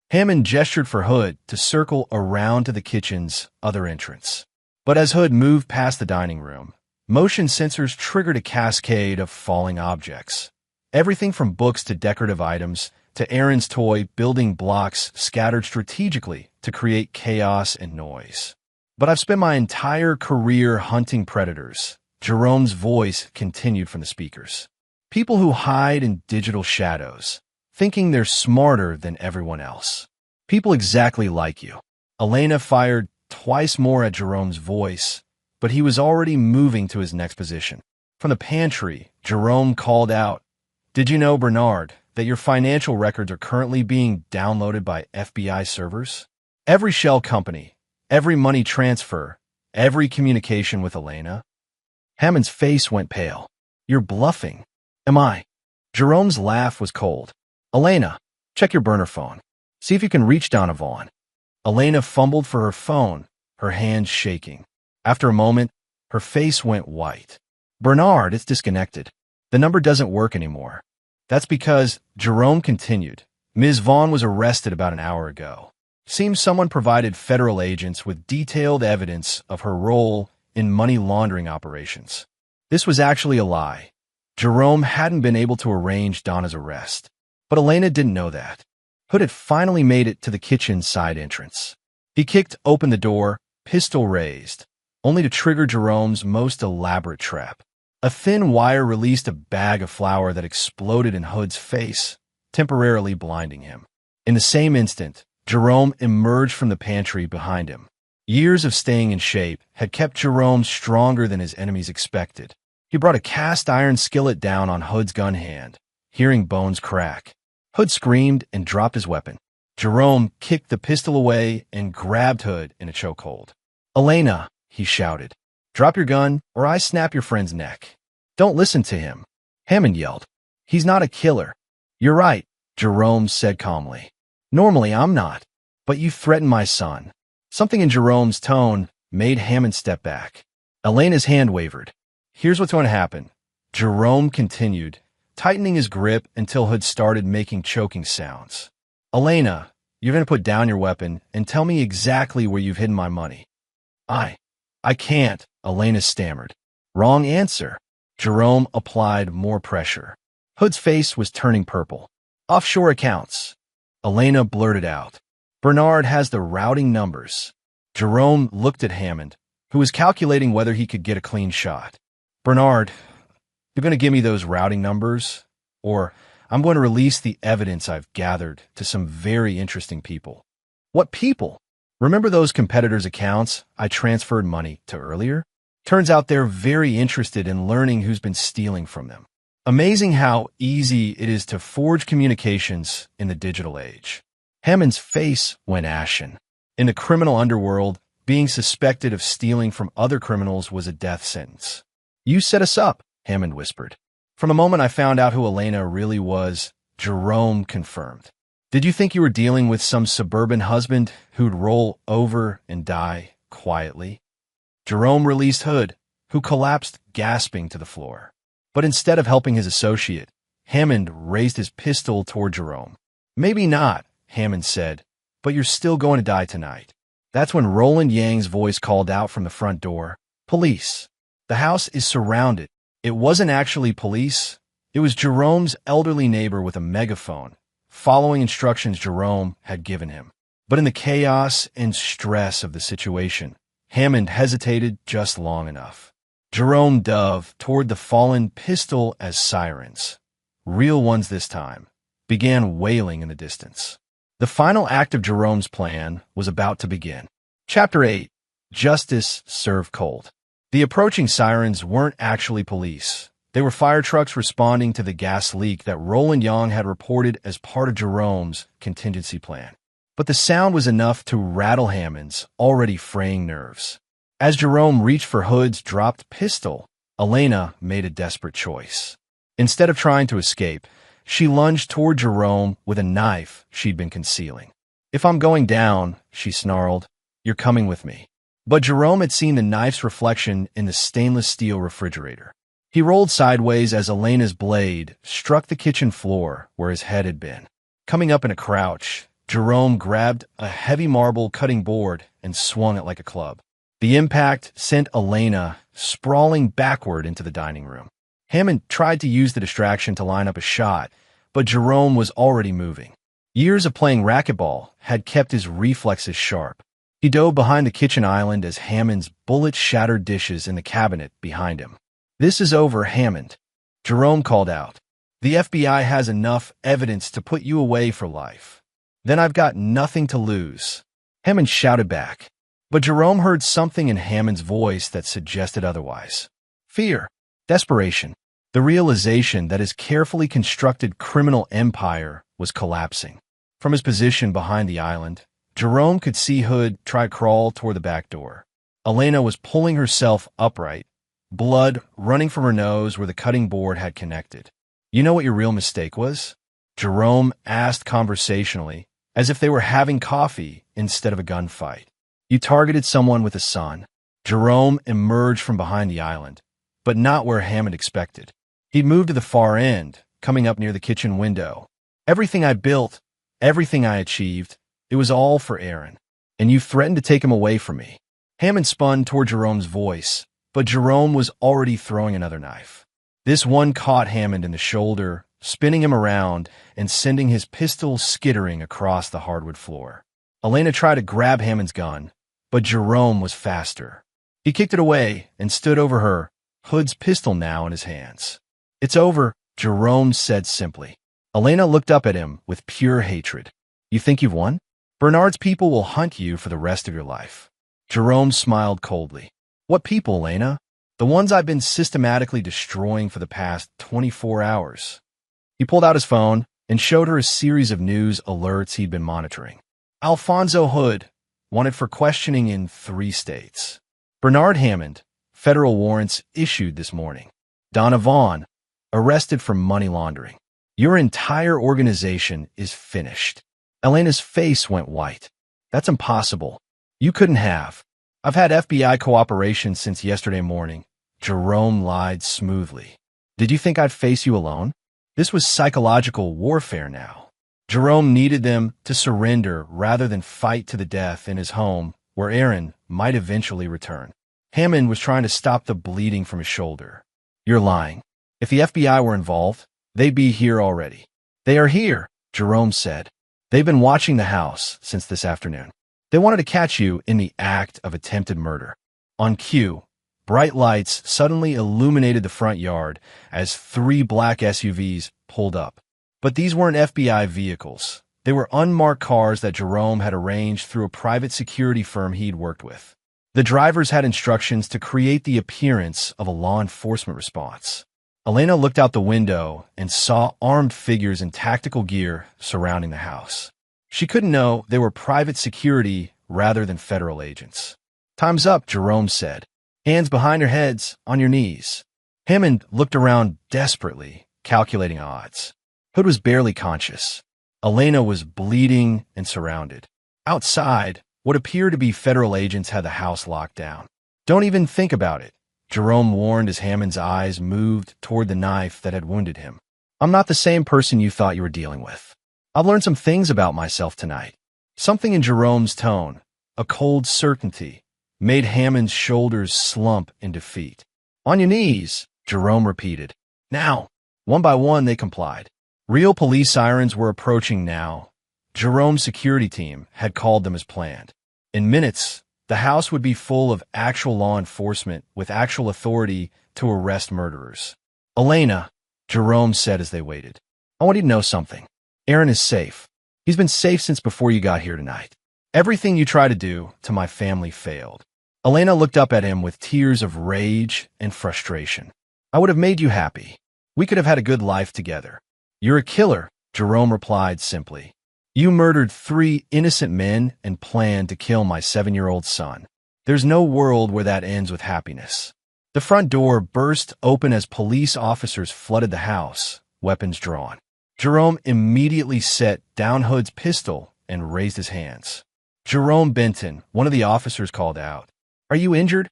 Hammond gestured for Hood to circle around to the kitchen's other entrance. But as Hood moved past the dining room, motion sensors triggered a cascade of falling objects. Everything from books to decorative items to Aaron's toy building blocks scattered strategically to create chaos and noise. But I've spent my entire career hunting predators, Jerome's voice continued from the speakers. People who hide in digital shadows, thinking they're smarter than everyone else. People exactly like you. Elena fired twice more at Jerome's voice, but he was already moving to his next position. From the pantry, Jerome called out, Did you know, Bernard, that your financial records are currently being downloaded by FBI servers? Every shell company, every money transfer, every communication with Elena? Hammond's face went pale. You're bluffing. Am I? Jerome's laugh was cold. Elena, check your burner phone. See if you can reach Donovan. Elena fumbled for her phone, her hands shaking. After a moment, her face went white. Bernard, it's disconnected. The number doesn't work anymore. That's because, Jerome continued, Ms. Vaughn was arrested about an hour ago. Seems someone provided federal agents with detailed evidence of her role in money laundering operations. This was actually a lie. Jerome hadn't been able to arrange Donna's arrest. But Elena didn't know that. Hood had finally made it to the kitchen side entrance. He kicked open the door, pistol raised, only to trigger Jerome's most elaborate trap. A thin wire released a bag of flour that exploded in Hood's face, temporarily blinding him. In the same instant, Jerome emerged from the pantry behind him. Years of staying in shape had kept Jerome stronger than his enemies expected. He brought a cast iron skillet down on Hood's gun hand, hearing bones crack. Hood screamed and dropped his weapon. Jerome kicked the pistol away and grabbed Hood in a chokehold. "Elena," he shouted, "drop your gun or I snap your friend's neck." "Don't listen to him," Hammond yelled. "He's not a killer." "You're right," Jerome said calmly. "Normally I'm not, but you threatened my son." Something in Jerome's tone made Hammond step back. Elena's hand wavered. "Here's what's going to happen," Jerome continued, tightening his grip until Hood started making choking sounds. "Elena, you're going to put down your weapon and tell me exactly where you've hidden my money." I can't," Elena stammered. "Wrong answer." Jerome applied more pressure. Hood's face was turning purple. "Offshore accounts," Elena blurted out. "Bernard has the routing numbers." Jerome looked at Hammond, who was calculating whether he could get a clean shot. "Bernard, you're going to give me those routing numbers, or I'm going to release the evidence I've gathered to some very interesting people." "What people?" "Remember those competitors' accounts I transferred money to earlier? Turns out they're very interested in learning who's been stealing from them. Amazing how easy it is to forge communications in the digital age." Hammond's face went ashen. In the criminal underworld, being suspected of stealing from other criminals was a death sentence. "You set us up," Hammond whispered. "From the moment I found out who Elena really was," Jerome confirmed. "Did you think you were dealing with some suburban husband who'd roll over and die quietly?" Jerome released Hood, who collapsed gasping to the floor. But instead of helping his associate, Hammond raised his pistol toward Jerome. "Maybe not," Hammond said, "but you're still going to die tonight." That's when Roland Yang's voice called out from the front door, "Police! The house is surrounded." It wasn't actually police. It was Jerome's elderly neighbor with a megaphone, following instructions Jerome had given him. But in the chaos and stress of the situation, Hammond hesitated just long enough. Jerome dove toward the fallen pistol as sirens, real ones this time, began wailing in the distance. The final act of Jerome's plan was about to begin. Chapter 8. Justice Served Cold. The approaching sirens weren't actually police. They were fire trucks responding to the gas leak that Roland Yang had reported as part of Jerome's contingency plan. But the sound was enough to rattle Hammond's already fraying nerves. As Jerome reached for Hood's dropped pistol, Elena made a desperate choice. Instead of trying to escape, she lunged toward Jerome with a knife she'd been concealing. "If I'm going down," she snarled, "you're coming with me." But Jerome had seen the knife's reflection in the stainless steel refrigerator. He rolled sideways as Elena's blade struck the kitchen floor where his head had been. Coming up in a crouch, Jerome grabbed a heavy marble cutting board and swung it like a club. The impact sent Elena sprawling backward into the dining room. Hammond tried to use the distraction to line up a shot, but Jerome was already moving. Years of playing racquetball had kept his reflexes sharp. He dove behind the kitchen island as Hammond's bullet shattered dishes in the cabinet behind him. "This is over, Hammond," Jerome called out. "The FBI has enough evidence to put you away for life. Then I've got nothing to lose." Hammond shouted back, but Jerome heard something in Hammond's voice that suggested otherwise. Fear, desperation, the realization that his carefully constructed criminal empire was collapsing. From his position behind the island, Jerome could see Hood try to crawl toward the back door. Elena was pulling herself upright, blood running from her nose where the cutting board had connected. "You know what your real mistake was?" Jerome asked conversationally, as if they were having coffee instead of a gunfight. "You targeted someone with a son." Jerome emerged from behind the island, but not where Hammond expected. He'd moved to the far end, coming up near the kitchen window. "Everything I built, everything I achieved, it was all for Aaron, and you threatened to take him away from me." Hammond spun toward Jerome's voice, but Jerome was already throwing another knife. This one caught Hammond in the shoulder, spinning him around and sending his pistol skittering across the hardwood floor. Elena tried to grab Hammond's gun, but Jerome was faster. He kicked it away and stood over her, Hood's pistol now in his hands. "It's over," Jerome said simply. Elena looked up at him with pure hatred. "You think you've won? Bernard's people will hunt you for the rest of your life." Jerome smiled coldly. "What people, Elena?" "The ones I've been systematically destroying for the past 24 hours. He pulled out his phone and showed her a series of news alerts he'd been monitoring. Alfonso Hood, wanted for questioning in 3 states. Bernard Hammond, federal warrants issued this morning. Donna Vaughn, arrested for money laundering. Your entire organization is finished. Elena's face went white. That's impossible. You couldn't have. I've had FBI cooperation since yesterday morning. Jerome lied smoothly. Did you think I'd face you alone? This was psychological warfare now. Jerome needed them to surrender rather than fight to the death in his home, where Aaron might eventually return. Hammond was trying to stop the bleeding from his shoulder. You're lying. If the FBI were involved, they'd be here already. They are here, Jerome said. They've been watching the house since this afternoon. They wanted to catch you in the act of attempted murder. On cue, bright lights suddenly illuminated the front yard as 3 black SUVs pulled up. But these weren't FBI vehicles. They were unmarked cars that Jerome had arranged through a private security firm he'd worked with. The drivers had instructions to create the appearance of a law enforcement response. Elena looked out the window and saw armed figures in tactical gear surrounding the house. She couldn't know they were private security rather than federal agents. Time's up, Jerome said. Hands behind your heads, on your knees. Hammond looked around desperately, calculating odds. Hood was barely conscious. Elena was bleeding and surrounded. Outside, what appeared to be federal agents had the house locked down. Don't even think about it, Jerome warned as Hammond's eyes moved toward the knife that had wounded him. I'm not the same person you thought you were dealing with. I've learned some things about myself tonight. Something in Jerome's tone, a cold certainty, made Hammond's shoulders slump in defeat. On your knees, Jerome repeated. Now, one by one they complied. Real police sirens were approaching now. Jerome's security team had called them as planned. In minutes, the house would be full of actual law enforcement with actual authority to arrest murderers. Elena, Jerome said as they waited, I want you to know something. Aaron is safe. He's been safe since before you got here tonight. Everything you tried to do to my family failed. Elena looked up at him with tears of rage and frustration. I would have made you happy. We could have had a good life together. You're a killer, Jerome replied simply. You murdered 3 innocent men and planned to kill my 7-year-old son. There's no world where that ends with happiness. The front door burst open as police officers flooded the house, weapons drawn. Jerome immediately set down Hood's pistol and raised his hands. Jerome Benton, one of the officers, called out. Are you injured?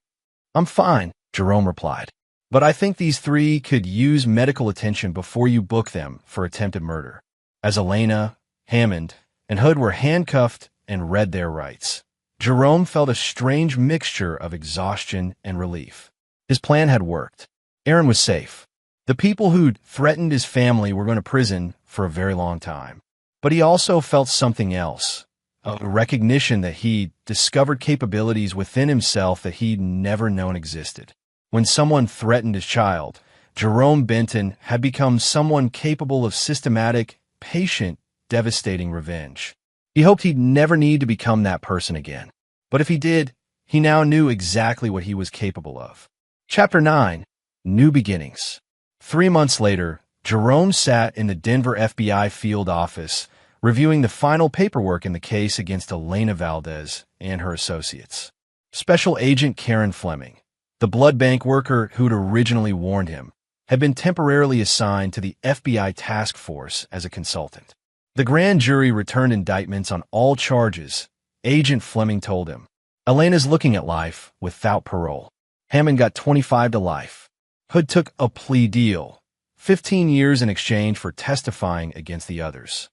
I'm fine, Jerome replied. But I think these 3 could use medical attention before you book them for attempted murder. As Elena, Hammond, and Hood were handcuffed and read their rights, Jerome felt a strange mixture of exhaustion and relief. His plan had worked. Aaron was safe. The people who'd threatened his family were going to prison for a very long time. But he also felt something else, a recognition that he'd discovered capabilities within himself that he'd never known existed. When someone threatened his child, Jerome Benton had become someone capable of systematic, patient, devastating revenge. He hoped he'd never need to become that person again. But if he did, he now knew exactly what he was capable of. Chapter 9. New Beginnings. 3 months later, Jerome sat in the Denver FBI field office, reviewing the final paperwork in the case against Elena Valdez and her associates. Special Agent Karen Fleming, the blood bank worker who'd originally warned him, had been temporarily assigned to the FBI task force as a consultant. The grand jury returned indictments on all charges, Agent Fleming told him. Elena's looking at life without parole. Hammond got 25 to life. Hood took a plea deal, 15 years in exchange for testifying against the others.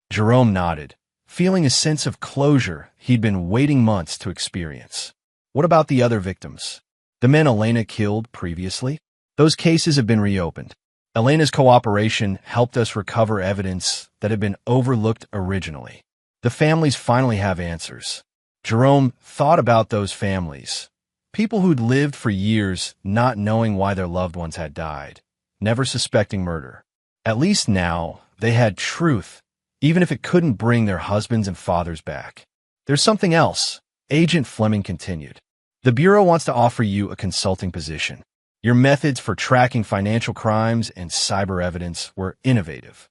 Jerome nodded, feeling a sense of closure he'd been waiting months to experience. What about the other victims? The men Elena killed previously? Those cases have been reopened. Elena's cooperation helped us recover evidence that had been overlooked originally. The families finally have answers. Jerome thought about those families. People who'd lived for years not knowing why their loved ones had died, never suspecting murder. At least now, they had truth, even if it couldn't bring their husbands and fathers back. There's something else, Agent Fleming continued. The Bureau wants to offer you a consulting position. Your methods for tracking financial crimes and cyber evidence were innovative.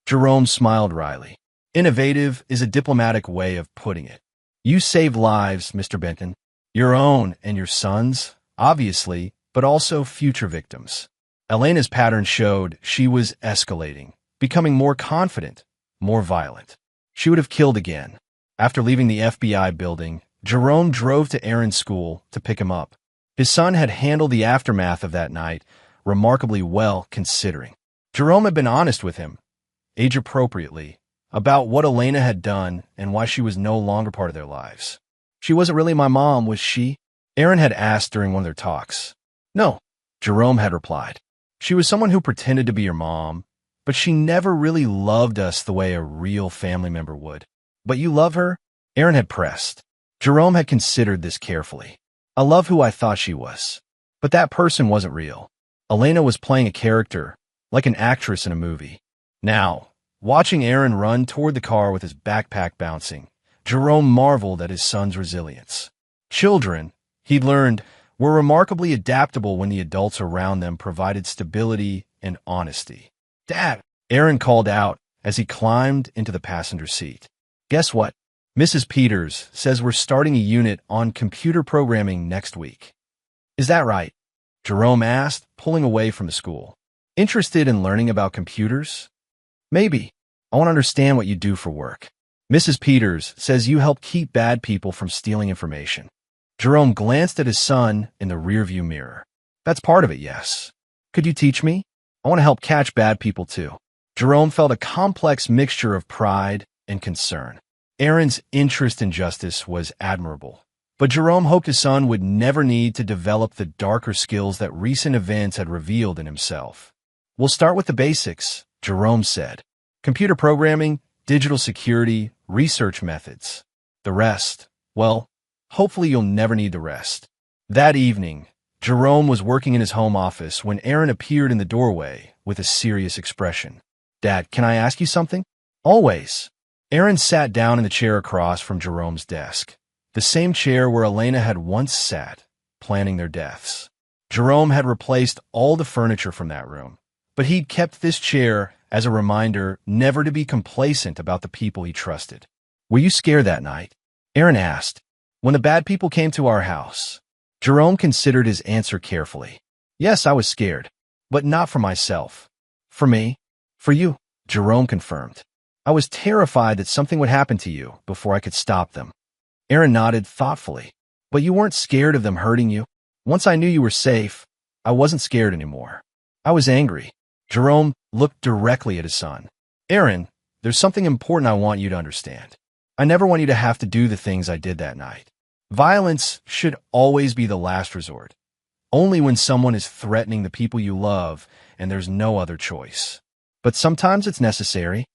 Jerome smiled wryly. Innovative is a diplomatic way of putting it. You saved lives, Mr. Benton. Your own and your son's, obviously, but also future victims. Elena's pattern showed she was escalating, becoming more confident, more violent. She would have killed again. After leaving the FBI building, Jerome drove to Aaron's school to pick him up. His son had handled the aftermath of that night remarkably well, considering. Jerome had been honest with him, age-appropriately, about what Elena had done and why she was no longer part of their lives. She wasn't really my mom, was she? Aaron had asked during one of their talks. No, Jerome had replied. She was someone who pretended to be your mom, but she never really loved us the way a real family member would. But you love her? Aaron had pressed. Jerome had considered this carefully. I love who I thought she was. But that person wasn't real. Elena was playing a character, like an actress in a movie. Now, watching Aaron run toward the car with his backpack bouncing, Jerome marveled at his son's resilience. Children, he'd learned, were remarkably adaptable when the adults around them provided stability and honesty. Dad, Aaron called out as he climbed into the passenger seat. Guess what? Mrs. Peters says we're starting a unit on computer programming next week. Is that right? Jerome asked, pulling away from the school. Interested in learning about computers? Maybe. I want to understand what you do for work. Mrs. Peters says you help keep bad people from stealing information. Jerome glanced at his son in the rearview mirror. That's part of it, yes. Could you teach me? I want to help catch bad people too. Jerome felt a complex mixture of pride and concern. Aaron's interest in justice was admirable, but Jerome hoped his son would never need to develop the darker skills that recent events had revealed in himself. We'll start with the basics, Jerome said. Computer programming, digital security, research methods. The rest, well, hopefully you'll never need the rest. That evening, Jerome was working in his home office when Aaron appeared in the doorway with a serious expression. Dad, can I ask you something? Always. Aaron sat down in the chair across from Jerome's desk, the same chair where Elena had once sat, planning their deaths. Jerome had replaced all the furniture from that room, but he'd kept this chair as a reminder never to be complacent about the people he trusted. Were you scared that night? Aaron asked. When the bad people came to our house. Jerome considered his answer carefully. Yes, I was scared, but not for myself. For me? For you, Jerome confirmed. I was terrified that something would happen to you before I could stop them. Aaron nodded thoughtfully. But you weren't scared of them hurting you? Once I knew you were safe, I wasn't scared anymore. I was angry. Jerome looked directly at his son. Aaron, there's something important I want you to understand. I never want you to have to do the things I did that night. Violence should always be the last resort. Only when someone is threatening the people you love and there's no other choice. But sometimes it's necessary.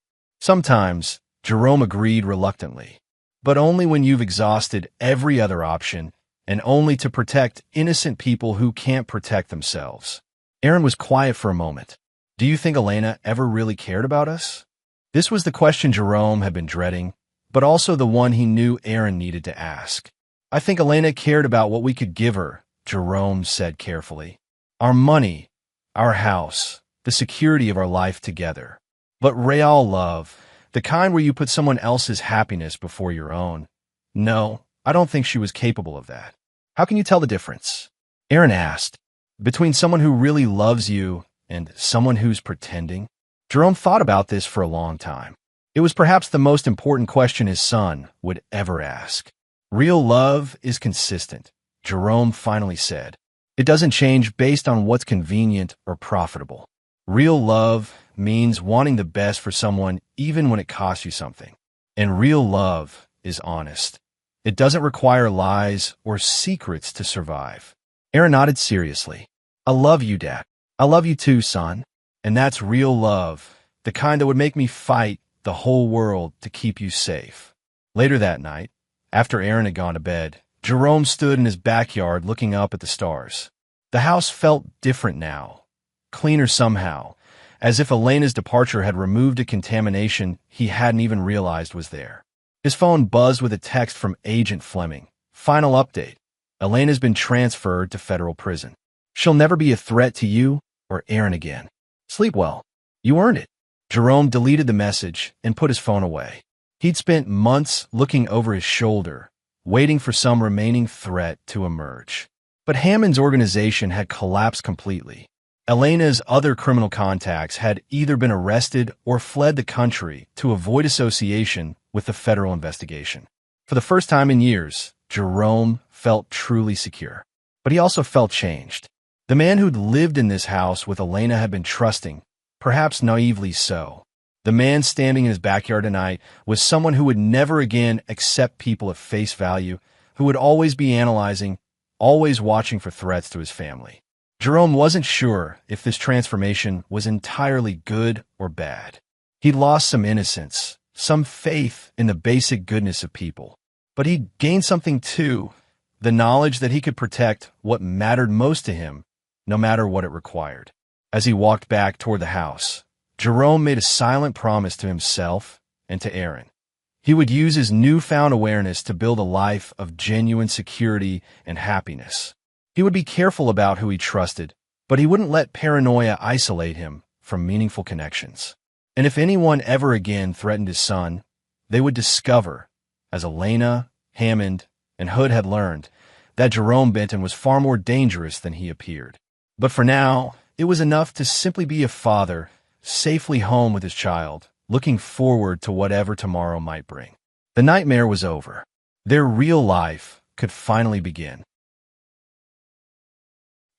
Sometimes, Jerome agreed reluctantly. But only when you've exhausted every other option and only to protect innocent people who can't protect themselves. Aaron was quiet for a moment. Do you think Elena ever really cared about us? This was the question Jerome had been dreading, but also the one he knew Aaron needed to ask. I think Elena cared about what we could give her, Jerome said carefully. Our money, our house, the security of our life together. But real love, the kind where you put someone else's happiness before your own. No, I don't think she was capable of that. How can you tell the difference? Aaron asked. Between someone who really loves you and someone who's pretending? Jerome thought about this for a long time. It was perhaps the most important question his son would ever ask. Real love is consistent, Jerome finally said. It doesn't change based on what's convenient or profitable. Real love means wanting the best for someone even when it costs you something. And real love is honest. It doesn't require lies or secrets to survive. Aaron nodded seriously. I love you, Dad. I love you too, son. And that's real love, the kind that would make me fight the whole world to keep you safe. Later that night, after Aaron had gone to bed, Jerome stood in his backyard looking up at the stars. The house felt different now, cleaner somehow, as if Elena's departure had removed a contamination he hadn't even realized was there. His phone buzzed with a text from Agent Fleming. Final update. Elena's been transferred to federal prison. She'll never be a threat to you or Aaron again. Sleep well. You earned it. Jerome deleted the message and put his phone away. He'd spent months looking over his shoulder, waiting for some remaining threat to emerge. But Hammond's organization had collapsed completely. Elena's other criminal contacts had either been arrested or fled the country to avoid association with the federal investigation. For the first time in years, Jerome felt truly secure. But he also felt changed. The man who'd lived in this house with Elena had been trusting, perhaps naively so. The man standing in his backyard tonight was someone who would never again accept people at face value, who would always be analyzing, always watching for threats to his family. Jerome wasn't sure if this transformation was entirely good or bad. He'd lost some innocence, some faith in the basic goodness of people. But he'd gained something too, the knowledge that he could protect what mattered most to him, no matter what it required. As he walked back toward the house, Jerome made a silent promise to himself and to Aaron. He would use his newfound awareness to build a life of genuine security and happiness. He would be careful about who he trusted, but he wouldn't let paranoia isolate him from meaningful connections. And if anyone ever again threatened his son, they would discover, as Elena, Hammond, and Hood had learned, that Jerome Benton was far more dangerous than he appeared. But for now, it was enough to simply be a father, safely home with his child, looking forward to whatever tomorrow might bring. The nightmare was over. Their real life could finally begin.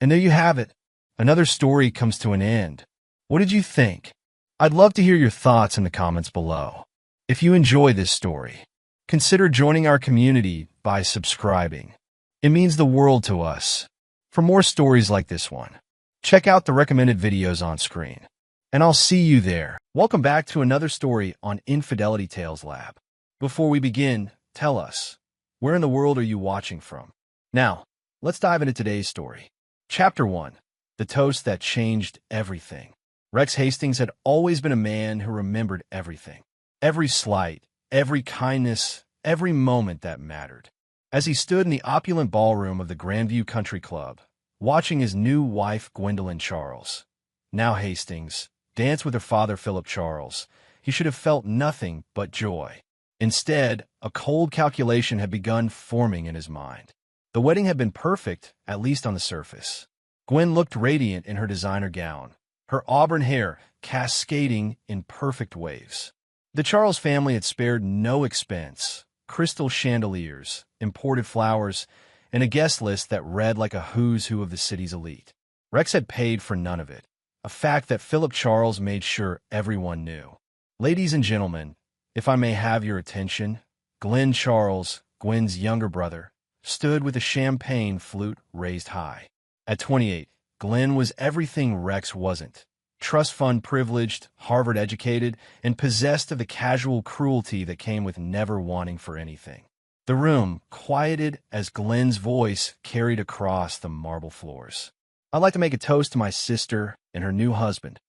And there you have it. Another story comes to an end. What did you think? I'd love to hear your thoughts in the comments below. If you enjoy this story, consider joining our community by subscribing. It means the world to us. For more stories like this one, check out the recommended videos on screen. And I'll see you there. Welcome back to another story on Infidelity Tales Lab. Before we begin, tell us, where in the world are you watching from? Now, let's dive into today's story. Chapter 1. The Toast That Changed Everything. Rex Hastings had always been a man who remembered everything. Every slight, every kindness, every moment that mattered. As he stood in the opulent ballroom of the Grandview Country Club, watching his new wife Gwendolyn Charles, now Hastings, dance with her father Philip Charles, he should have felt nothing but joy. Instead, a cold calculation had begun forming in his mind. The wedding had been perfect, at least on the surface. Gwen looked radiant in her designer gown, her auburn hair cascading in perfect waves. The Charles family had spared no expense: crystal chandeliers, imported flowers, and a guest list that read like a who's who of the city's elite. Rex had paid for none of it, a fact that Philip Charles made sure everyone knew. Ladies and gentlemen, if I may have your attention, Glenn Charles, Gwen's younger brother, stood with a champagne flute raised high. At 28, Glenn was everything Rex wasn't: trust fund privileged, Harvard educated, and possessed of the casual cruelty that came with never wanting for anything. The room quieted as Glenn's voice carried across the marble floors. I'd like to make a toast to my sister and her new husband.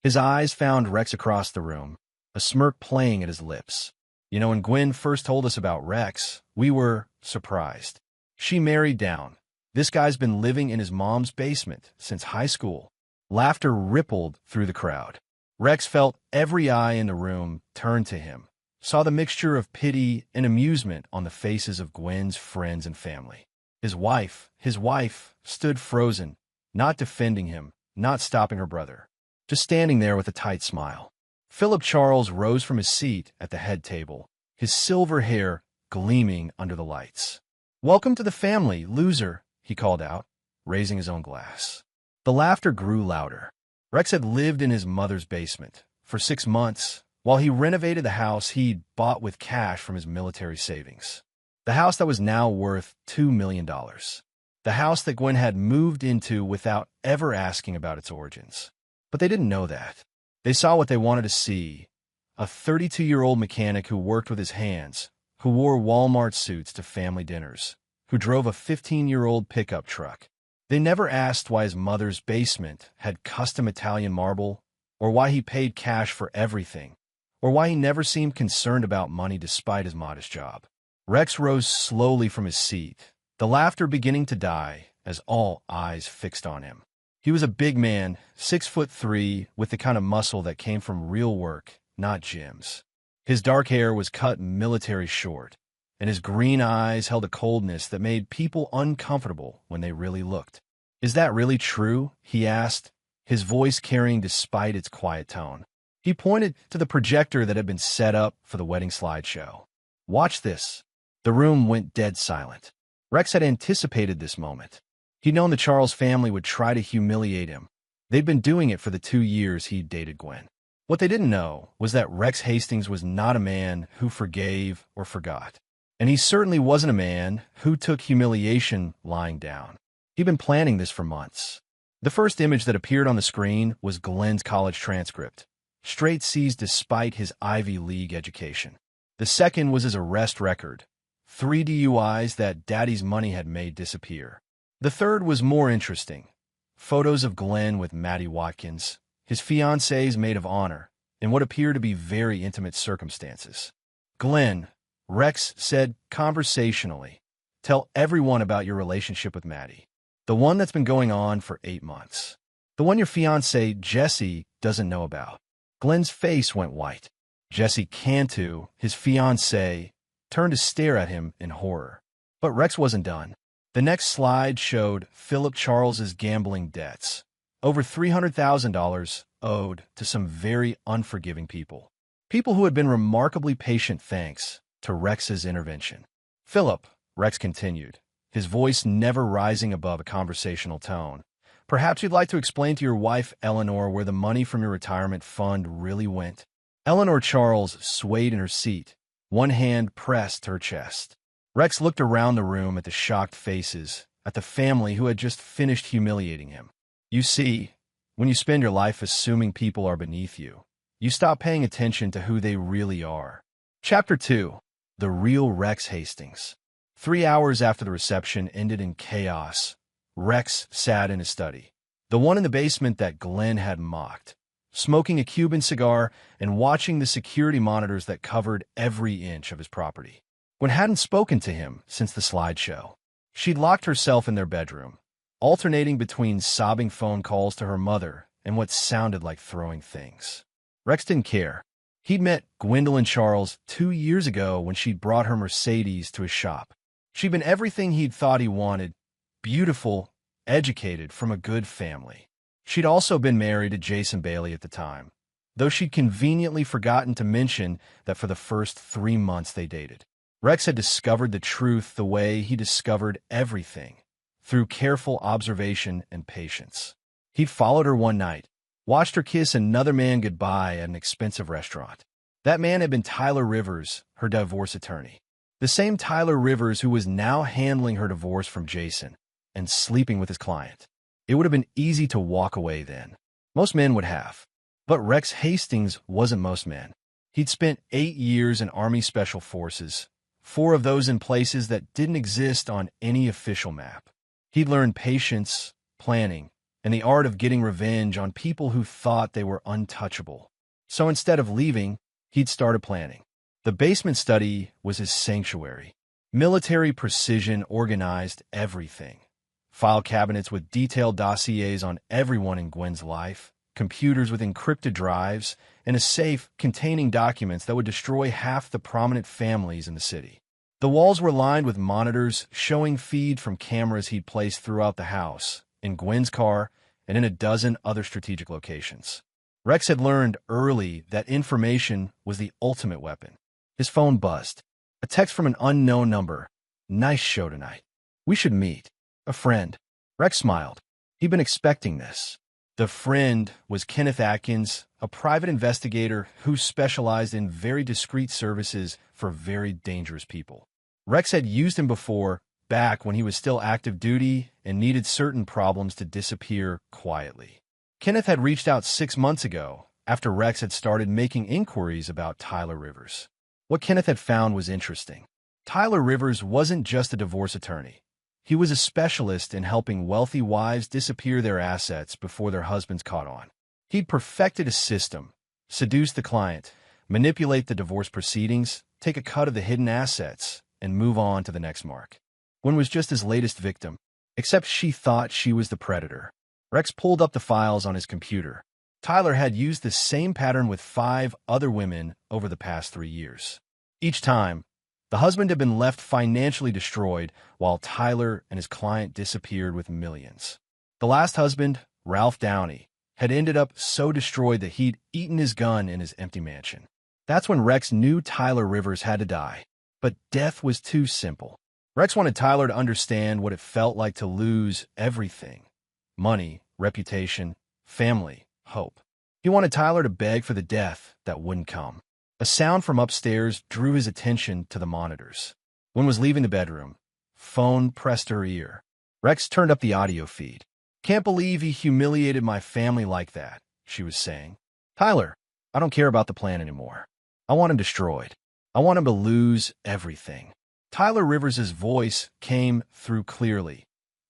His eyes found Rex across the room, a smirk playing at his lips. You know, when Gwen first told us about Rex, we were surprised. She married down. This guy's been living in his mom's basement since high school. Laughter rippled through the crowd. Rex felt every eye in the room turn to him, saw the mixture of pity and amusement on the faces of Gwen's friends and family. His wife, stood frozen, not defending him, not stopping her brother, just standing there with a tight smile. Philip Charles rose from his seat at the head table, his silver hair gleaming under the lights. "Welcome to the family, loser," he called out, raising his own glass. The laughter grew louder. Rex had lived in his mother's basement for 6 months while he renovated the house he'd bought with cash from his military savings. The house that was now worth $2 million. The house that Gwen had moved into without ever asking about its origins. But they didn't know that. They saw what they wanted to see: a 32-year-old mechanic who worked with his hands, who wore Walmart suits to family dinners, who drove a 15-year-old pickup truck. They never asked why his mother's basement had custom Italian marble, or why he paid cash for everything, or why he never seemed concerned about money despite his modest job. Rex rose slowly from his seat, the laughter beginning to die as all eyes fixed on him. He was a big man, 6'3", with the kind of muscle that came from real work, not gyms. His dark hair was cut military short, and his green eyes held a coldness that made people uncomfortable when they really looked. "Is that really true?" he asked, his voice carrying despite its quiet tone. He pointed to the projector that had been set up for the wedding slideshow. "Watch this." The room went dead silent. Rex had anticipated this moment. He'd known the Charles family would try to humiliate him. They'd been doing it for the 2 years he'd dated Gwen. What they didn't know was that Rex Hastings was not a man who forgave or forgot. And he certainly wasn't a man who took humiliation lying down. He'd been planning this for months. The first image that appeared on the screen was Glenn's college transcript. Straight C's despite his Ivy League education. The second was his arrest record. 3 DUIs that Daddy's money had made disappear. The third was more interesting. Photos of Glenn with Maddie Watkins, his fiancée's maid of honor, in what appeared to be very intimate circumstances. "Glenn," Rex said conversationally, "tell everyone about your relationship with Maddie. The one that's been going on for 8 months. The one your fiancée, Jesse, doesn't know about." Glenn's face went white. Jesse Cantu, his fiancée, turned to stare at him in horror. But Rex wasn't done. The next slide showed Philip Charles's gambling debts. Over $300,000 owed to some very unforgiving people. People who had been remarkably patient thanks to Rex's intervention. "Philip," Rex continued, his voice never rising above a conversational tone, "perhaps you'd like to explain to your wife, Eleanor, where the money from your retirement fund really went." Eleanor Charles swayed in her seat, one hand pressed to her chest. Rex looked around the room at the shocked faces, at the family who had just finished humiliating him. "You see, when you spend your life assuming people are beneath you, you stop paying attention to who they really are." Chapter 2. The Real Rex Hastings. 3 hours after the reception ended in chaos, Rex sat in his study, the one in the basement that Glenn had mocked, smoking a Cuban cigar and watching the security monitors that covered every inch of his property. Gwen hadn't spoken to him since the slideshow. She'd locked herself in their bedroom, alternating between sobbing phone calls to her mother and what sounded like throwing things. Rex didn't care. He'd met Gwendolyn Charles 2 years ago when she'd brought her Mercedes to his shop. She'd been everything he'd thought he wanted, beautiful, educated, from a good family. She'd also been married to Jason Bailey at the time, though she'd conveniently forgotten to mention that for the first 3 months they dated. Rex had discovered the truth the way he discovered everything, through careful observation and patience. He'd followed her one night, watched her kiss another man goodbye at an expensive restaurant. That man had been Tyler Rivers, her divorce attorney. The same Tyler Rivers who was now handling her divorce from Jason and sleeping with his client. It would have been easy to walk away then. Most men would have. But Rex Hastings wasn't most men. He'd spent 8 years in Army Special Forces, 4 of those in places that didn't exist on any official map. He'd learned patience, planning, and the art of getting revenge on people who thought they were untouchable. So instead of leaving, he'd started planning. The basement study was his sanctuary. Military precision organized everything. File cabinets with detailed dossiers on everyone in Gwen's life, computers with encrypted drives, and a safe containing documents that would destroy half the prominent families in the city. The walls were lined with monitors showing feed from cameras he'd placed throughout the house, in Gwen's car, and in a dozen other strategic locations. Rex had learned early that information was the ultimate weapon. His phone buzzed. A text from an unknown number. "Nice show tonight. We should meet." A friend. Rex smiled. He'd been expecting this. The friend was Kenneth Atkins, a private investigator who specialized in very discreet services for very dangerous people. Rex had used him before, back when he was still active duty and needed certain problems to disappear quietly. Kenneth had reached out 6 months ago, after Rex had started making inquiries about Tyler Rivers. What Kenneth had found was interesting. Tyler Rivers wasn't just a divorce attorney. He was a specialist in helping wealthy wives disappear their assets before their husbands caught on. He'd perfected a system, seduce the client, manipulate the divorce proceedings, take a cut of the hidden assets, and move on to the next mark. Gwen was just his latest victim, except she thought she was the predator. Rex pulled up the files on his computer. Tyler had used the same pattern with 5 other women over the past 3 years. Each time, the husband had been left financially destroyed while Tyler and his client disappeared with millions. The last husband, Ralph Downey, had ended up so destroyed that he'd eaten his gun in his empty mansion. That's when Rex knew Tyler Rivers had to die. But death was too simple. Rex wanted Tyler to understand what it felt like to lose everything: money, reputation, family, hope. He wanted Tyler to beg for the death that wouldn't come. A sound from upstairs drew his attention to the monitors. Gwen was leaving the bedroom. Phone pressed her ear. Rex turned up the audio feed. "Can't believe he humiliated my family like that," she was saying. "Tyler, I don't care about the plan anymore. I want him destroyed. I want him to lose everything." Tyler Rivers' voice came through clearly.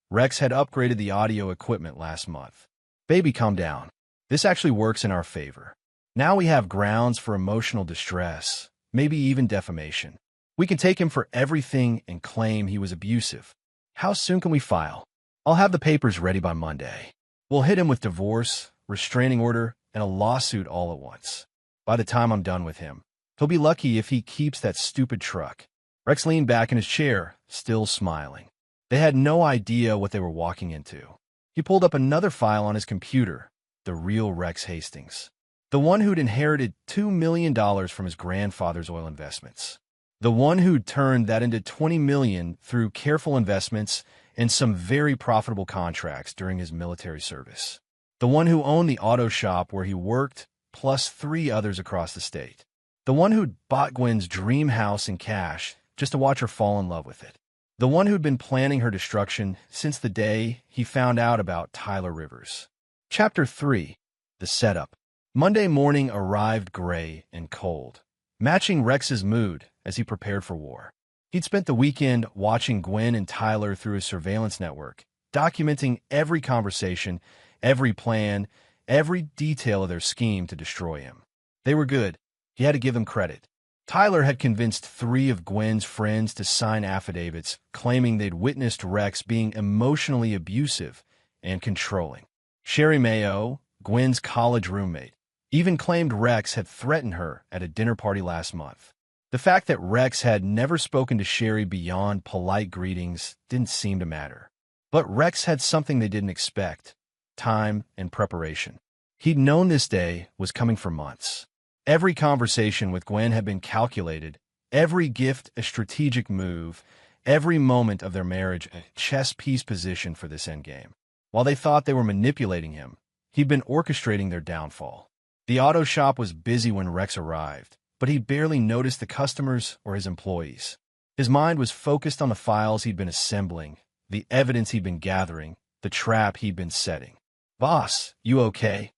Rex had upgraded the audio equipment last month. "Baby, calm down. This actually works in our favor. Now we have grounds for emotional distress, maybe even defamation. We can take him for everything and claim he was abusive. How soon can we file? I'll have the papers ready by Monday. We'll hit him with divorce, restraining order, and a lawsuit all at once. By the time I'm done with him, he'll be lucky if he keeps that stupid truck." Rex leaned back in his chair, still smiling. They had no idea what they were walking into. He pulled up another file on his computer, the real Rex Hastings. The one who'd inherited $2 million from his grandfather's oil investments. The one who'd turned that into $20 million through careful investments and some very profitable contracts during his military service. The one who owned the auto shop where he worked, plus 3 others across the state. The one who'd bought Gwen's dream house in cash just to watch her fall in love with it. The one who'd been planning her destruction since the day he found out about Tyler Rivers. Chapter 3. The Setup. Monday morning arrived gray and cold, matching Rex's mood as he prepared for war. He'd spent the weekend watching Gwen and Tyler through his surveillance network, documenting every conversation, every plan, every detail of their scheme to destroy him. They were good. He had to give them credit. Tyler had convinced 3 of Gwen's friends to sign affidavits claiming they'd witnessed Rex being emotionally abusive and controlling. Sherry Mayo, Gwen's college roommate, even claimed Rex had threatened her at a dinner party last month. The fact that Rex had never spoken to Sherry beyond polite greetings didn't seem to matter. But Rex had something they didn't expect: time and preparation. He'd known this day was coming for months. Every conversation with Gwen had been calculated, every gift a strategic move, every moment of their marriage a chess piece position for this endgame. While they thought they were manipulating him, he'd been orchestrating their downfall. The auto shop was busy when Rex arrived, but he barely noticed the customers or his employees. His mind was focused on the files he'd been assembling, the evidence he'd been gathering, the trap he'd been setting. "Boss, you okay?"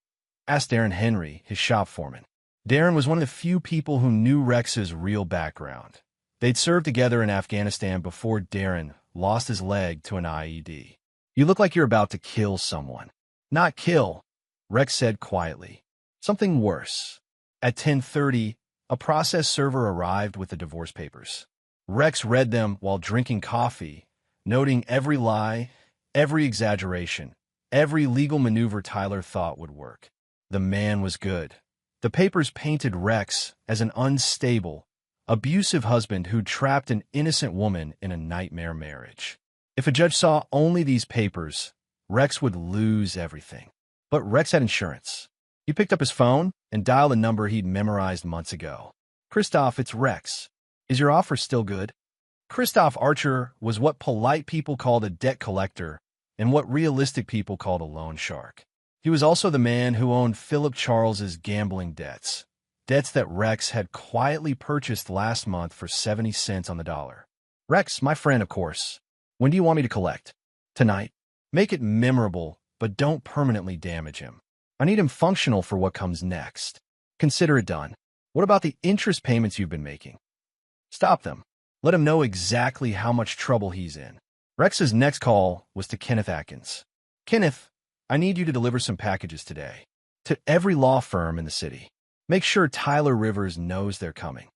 asked Darren Henry, his shop foreman. Darren was one of the few people who knew Rex's real background. They'd served together in Afghanistan before Darren lost his leg to an IED. "You look like you're about to kill someone." "Not kill," Rex said quietly. "Something worse." At 10:30, a process server arrived with the divorce papers. Rex read them while drinking coffee, noting every lie, every exaggeration, every legal maneuver Tyler thought would work. The man was good. The papers painted Rex as an unstable, abusive husband who trapped an innocent woman in a nightmare marriage. If a judge saw only these papers, Rex would lose everything. But Rex had insurance. He picked up his phone and dialed a number he'd memorized months ago. "Christoph, it's Rex. Is your offer still good?" Christoph Archer was what polite people called a debt collector and what realistic people called a loan shark. He was also the man who owned Philip Charles's gambling debts, debts that Rex had quietly purchased last month for 70 cents on the dollar. "Rex, my friend, of course. When do you want me to collect?" "Tonight. Make it memorable, but don't permanently damage him. I need him functional for what comes next. Consider it done." "What about the interest payments you've been making?" "Stop them. Let him know exactly how much trouble he's in." Rex's next call was to Kenneth Atkins. "Kenneth, I need you to deliver some packages today. To every law firm in the city. Make sure Tyler Rivers knows they're coming."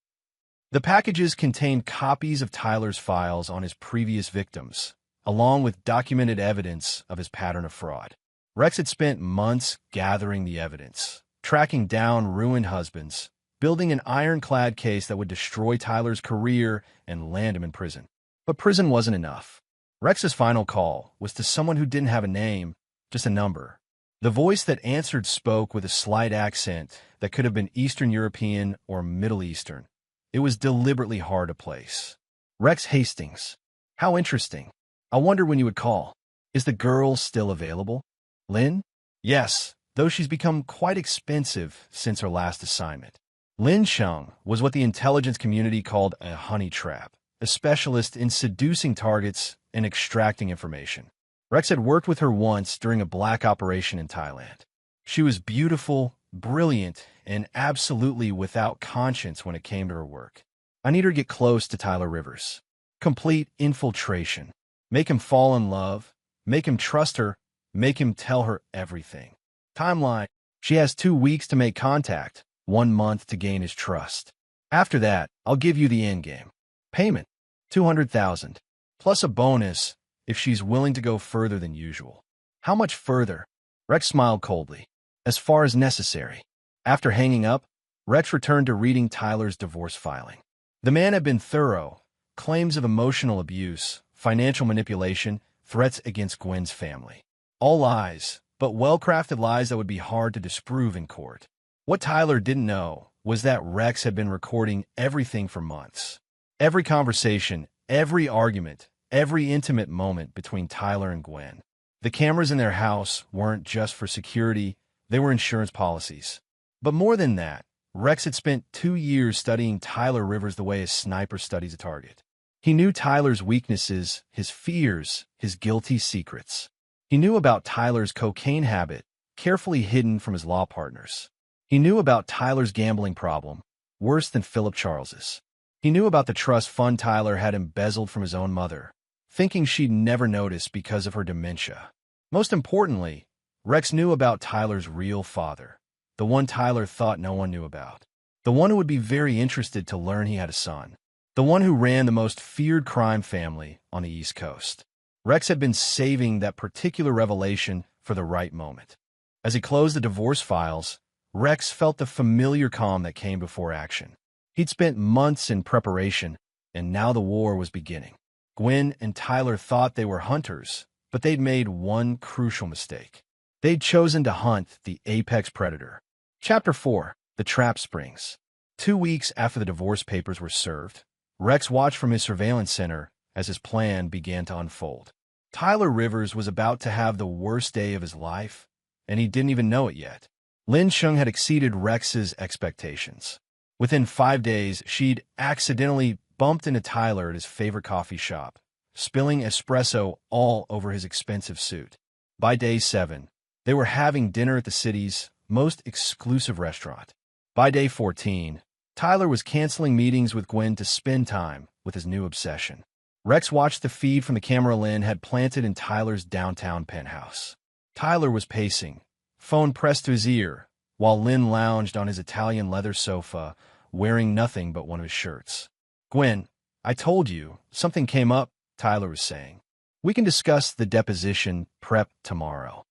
The packages contained copies of Tyler's files on his previous victims, along with documented evidence of his pattern of fraud. Rex had spent months gathering the evidence, tracking down ruined husbands, building an ironclad case that would destroy Tyler's career and land him in prison. But prison wasn't enough. Rex's final call was to someone who didn't have a name, just a number. The voice that answered spoke with a slight accent that could have been Eastern European or Middle Eastern. It was deliberately hard to place. Rex Hastings. How interesting. I wonder when you would call. Is the girl still available? Lynn? Yes, though she's become quite expensive since her last assignment. Lynn Chung was what the intelligence community called a honey trap, a specialist in seducing targets and extracting information. Rex had worked with her once during a black operation in Thailand. She was beautiful, brilliant, and absolutely without conscience when it came to her work. I need her to get close to Tyler Rivers. Complete infiltration. Make him fall in love. Make him trust her. Make him tell her everything. Timeline. She has 2 weeks to make contact, 1 month to gain his trust. After that, I'll give you the endgame. Payment. $200,000. Plus a bonus if she's willing to go further than usual. How much further? Rex smiled coldly. As far as necessary. After hanging up, Rex returned to reading Tyler's divorce filing. The man had been thorough. Claims of emotional abuse, financial manipulation, threats against Gwen's family. All lies, but well-crafted lies that would be hard to disprove in court. What Tyler didn't know was that Rex had been recording everything for months. Every conversation, every argument, every intimate moment between Tyler and Gwen. The cameras in their house weren't just for security, they were insurance policies. But more than that, Rex had spent 2 years studying Tyler Rivers the way a sniper studies a target. He knew Tyler's weaknesses, his fears, his guilty secrets. He knew about Tyler's cocaine habit, carefully hidden from his law partners. He knew about Tyler's gambling problem, worse than Philip Charles's. He knew about the trust fund Tyler had embezzled from his own mother, thinking she'd never notice because of her dementia. Most importantly, Rex knew about Tyler's real father, the one Tyler thought no one knew about, the one who would be very interested to learn he had a son, the one who ran the most feared crime family on the East Coast. Rex had been saving that particular revelation for the right moment. As he closed the divorce files, Rex felt the familiar calm that came before action. He'd spent months in preparation, and now the war was beginning. Gwen and Tyler thought they were hunters, but they'd made one crucial mistake. They'd chosen to hunt the apex predator. Chapter 4. The Trap Springs. 2 weeks after the divorce papers were served, Rex watched from his surveillance center as his plan began to unfold. Tyler Rivers was about to have the worst day of his life, and he didn't even know it yet. Lynn Chung had exceeded Rex's expectations. Within 5 days, she'd accidentally bumped into Tyler at his favorite coffee shop, spilling espresso all over his expensive suit. By day 7, they were having dinner at the city's most exclusive restaurant. By day 14, Tyler was canceling meetings with Gwen to spend time with his new obsession. Rex watched the feed from the camera Lynn had planted in Tyler's downtown penthouse. Tyler was pacing, phone pressed to his ear, while Lynn lounged on his Italian leather sofa, wearing nothing but one of his shirts. "Gwen, I told you, something came up," Tyler was saying. "We can discuss the deposition prep tomorrow."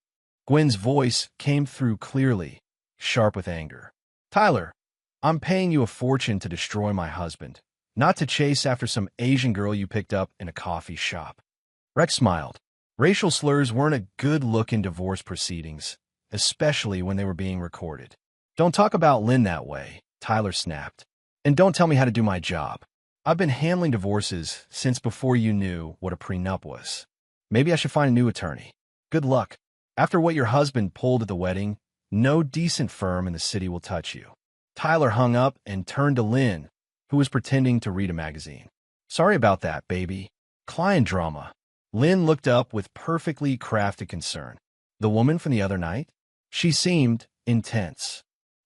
Gwen's voice came through clearly, sharp with anger. "Tyler, I'm paying you a fortune to destroy my husband, not to chase after some Asian girl you picked up in a coffee shop." Rex smiled. Racial slurs weren't a good look in divorce proceedings, especially when they were being recorded. "Don't talk about Lynn that way," Tyler snapped. "And don't tell me how to do my job. I've been handling divorces since before you knew what a prenup was. Maybe I should find a new attorney. Good luck. After what your husband pulled at the wedding, no decent firm in the city will touch you." Tyler hung up and turned to Lynn, who was pretending to read a magazine. "Sorry about that, baby. Client drama." Lynn looked up with perfectly crafted concern. "The woman from the other night?" She seemed intense.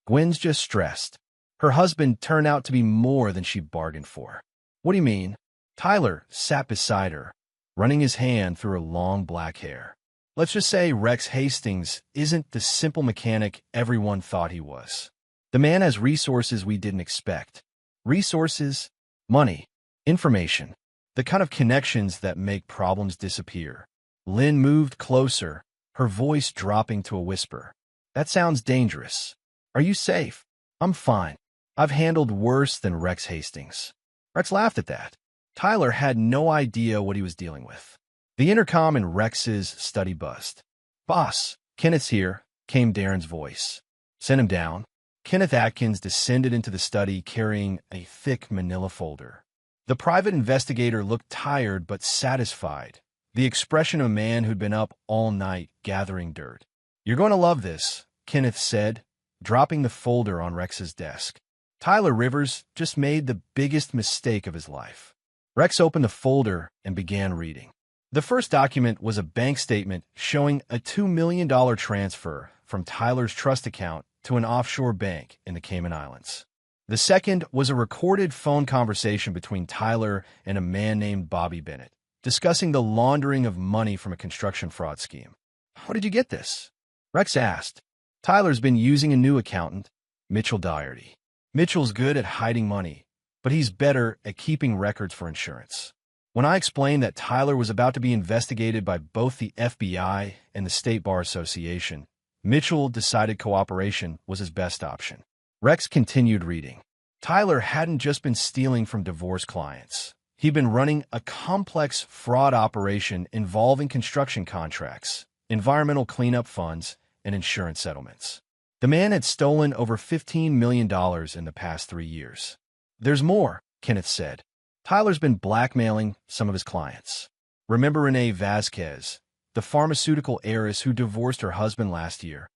"Gwen's just stressed. Her husband turned out to be more than she bargained for." "What do you mean?" Tyler sat beside her, running his hand through her long black hair. "Let's just say Rex Hastings isn't the simple mechanic everyone thought he was. The man has resources we didn't expect. Resources, money, information, the kind of connections that make problems disappear." Lynn moved closer, her voice dropping to a whisper. "That sounds dangerous. Are you safe?" "I'm fine. I've handled worse than Rex Hastings." Rex laughed at that. Tyler had no idea what he was dealing with. The intercom in Rex's study buzzed. "Boss, Kenneth's here," came Darren's voice. "Send him down." Kenneth Atkins descended into the study carrying a thick manila folder. The private investigator looked tired but satisfied, the expression of a man who'd been up all night gathering dirt. "You're going to love this," Kenneth said, dropping the folder on Rex's desk. Tyler Rivers just made the biggest mistake of his life. Rex opened the folder and began reading. The first document was a bank statement showing a $2 million transfer from Tyler's trust account to an offshore bank in the Cayman Islands. The second was a recorded phone conversation between Tyler and a man named Bobby Bennett, discussing the laundering of money from a construction fraud scheme. "How did you get this?" Rex asked. "Tyler's been using a new accountant, Mitchell Doherty. Mitchell's good at hiding money, but he's better at keeping records for insurance." When I explained that Tyler was about to be investigated by both the FBI and the State Bar Association, Mitchell decided cooperation was his best option. Rex continued reading. Tyler hadn't just been stealing from divorce clients. He'd been running a complex fraud operation involving construction contracts, environmental cleanup funds, and insurance settlements. The man had stolen over $15 million in the past 3 years. "There's more," Kenneth said. "Tyler's been blackmailing some of his clients. Remember Renee Vasquez, the pharmaceutical heiress who divorced her husband last year?"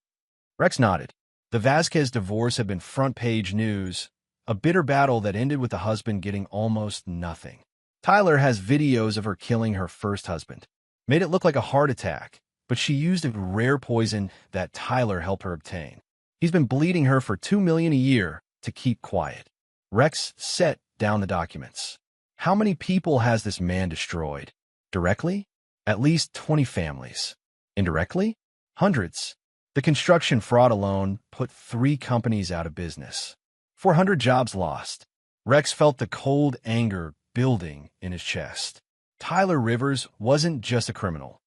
Rex nodded. The Vasquez divorce had been front-page news, a bitter battle that ended with the husband getting almost nothing. Tyler has videos of her killing her first husband. Made it look like a heart attack, but she used a rare poison that Tyler helped her obtain. He's been bleeding her for $2 million a year to keep quiet. Rex set down the documents. How many people has this man destroyed? Directly? At least 20 families. Indirectly? Hundreds. The construction fraud alone put 3 companies out of business. 400 jobs lost. Rex felt the cold anger building in his chest. Tyler Rivers wasn't just a criminal.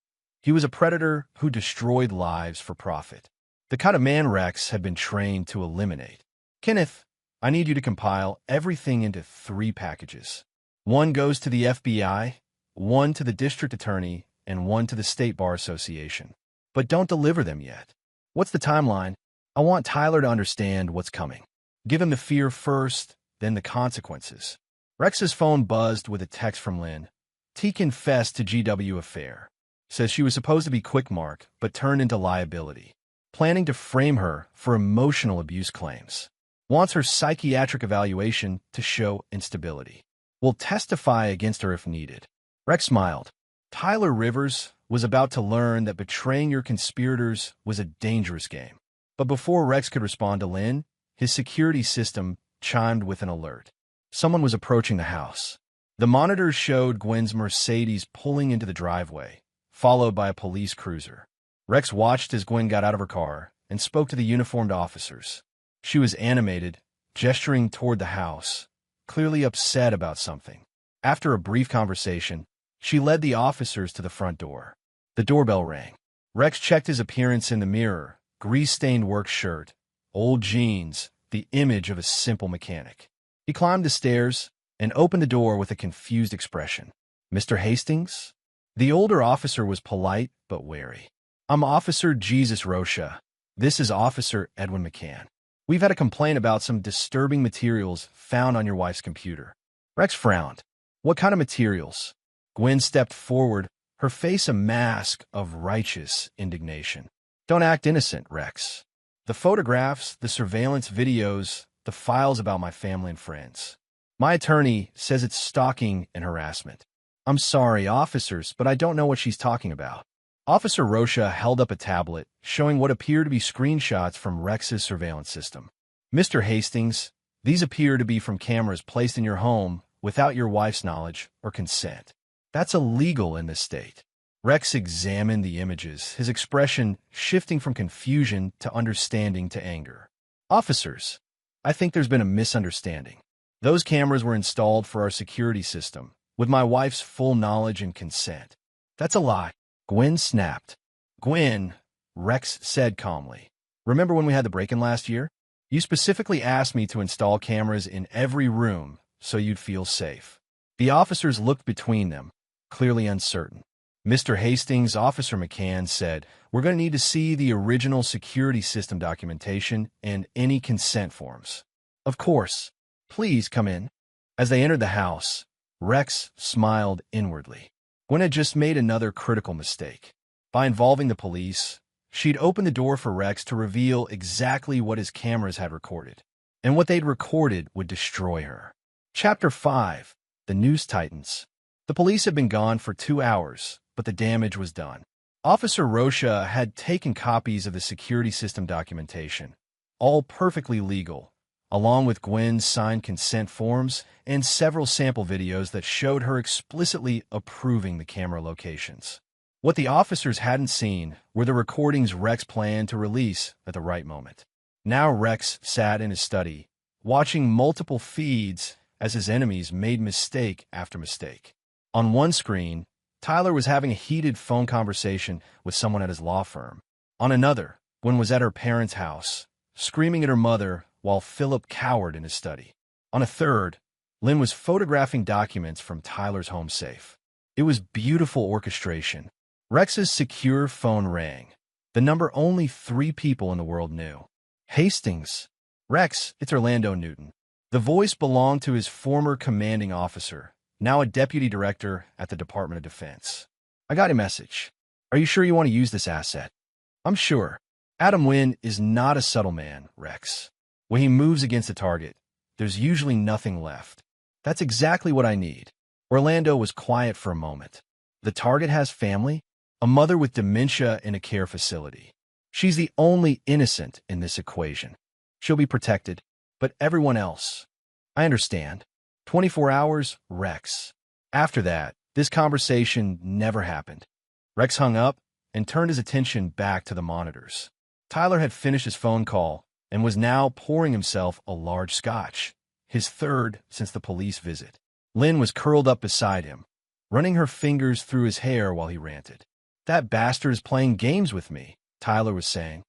He was a predator who destroyed lives for profit. The kind of man Rex had been trained to eliminate. "Kenneth, I need you to compile everything into 3 packages. 1 goes to the FBI, 1 to the district attorney, and 1 to the State Bar Association. But don't deliver them yet." "What's the timeline?" "I want Tyler to understand what's coming. Give him the fear first, then the consequences." Rex's phone buzzed with a text from Lynn. "T confessed to GW affair. Says she was supposed to be quick mark, but turned into liability. Planning to frame her for emotional abuse claims. Wants her psychiatric evaluation to show instability. Will testify against her if needed." Rex smiled. Tyler Rivers was about to learn that betraying your conspirators was a dangerous game. But before Rex could respond to Lynn, his security system chimed with an alert. Someone was approaching the house. The monitors showed Gwen's Mercedes pulling into the driveway, followed by a police cruiser. Rex watched as Gwen got out of her car and spoke to the uniformed officers. She was animated, gesturing toward the house, clearly upset about something. After a brief conversation, she led the officers to the front door. The doorbell rang. Rex checked his appearance in the mirror, grease-stained work shirt, old jeans, the image of a simple mechanic. He climbed the stairs and opened the door with a confused expression. "Mr. Hastings?" The older officer was polite but wary. "I'm Officer Jesus Rocha. This is Officer Edwin McCann. We've had a complaint about some disturbing materials found on your wife's computer." Rex frowned. "What kind of materials?" Gwen stepped forward, her face a mask of righteous indignation. "Don't act innocent, Rex. The photographs, the surveillance videos, the files about my family and friends. My attorney says it's stalking and harassment." "I'm sorry, officers, but I don't know what she's talking about." Officer Rocha held up a tablet, showing what appeared to be screenshots from Rex's surveillance system. "Mr. Hastings, these appear to be from cameras placed in your home without your wife's knowledge or consent. That's illegal in this state." Rex examined the images, his expression shifting from confusion to understanding to anger. "Officers, I think there's been a misunderstanding. Those cameras were installed for our security system, with my wife's full knowledge and consent." "That's a lie," Gwen snapped. "Gwen, Rex said calmly. Remember when we had the break-in last year? You specifically asked me to install cameras in every room so you'd feel safe. The officers looked between them, clearly uncertain. Mr. Hastings, Officer McCann said, "We're going to need to see the original security system documentation and any consent forms." "Of course. Please come in." As they entered the house, Rex smiled inwardly. Gwen had just made another critical mistake. By involving the police, she'd opened the door for Rex to reveal exactly what his cameras had recorded. And what they'd recorded would destroy her. Chapter 5. The News Titans. The police had been gone for 2 hours, but the damage was done. Officer Rocha had taken copies of the security system documentation, all perfectly legal, along with Gwen's signed consent forms and several sample videos that showed her explicitly approving the camera locations. What the officers hadn't seen were the recordings Rex planned to release at the right moment. Now Rex sat in his study, watching multiple feeds as his enemies made mistake after mistake. On one screen, Tyler was having a heated phone conversation with someone at his law firm. On another, Gwen was at her parents' house, screaming at her mother while Philip cowered in his study. On a third, Lynn was photographing documents from Tyler's home safe. It was beautiful orchestration. Rex's secure phone rang. The number only 3 people in the world knew. Hastings. "Rex, it's Orlando Newton." The voice belonged to his former commanding officer, now a deputy director at the Department of Defense. "I got a message. Are you sure you want to use this asset?" "I'm sure. Adam Wynn is not a subtle man, Rex. When he moves against a target, there's usually nothing left. That's exactly what I need." Orlando was quiet for a moment. "The target has family? A mother with dementia in a care facility. She's the only innocent in this equation. She'll be protected, but everyone else." "I understand. 24 hours, Rex." After that, this conversation never happened. Rex hung up and turned his attention back to the monitors. Tyler had finished his phone call and was now pouring himself a large scotch, his third since the police visit. Lynn was curled up beside him, running her fingers through his hair while he ranted. "That bastard is playing games with me," Tyler was saying.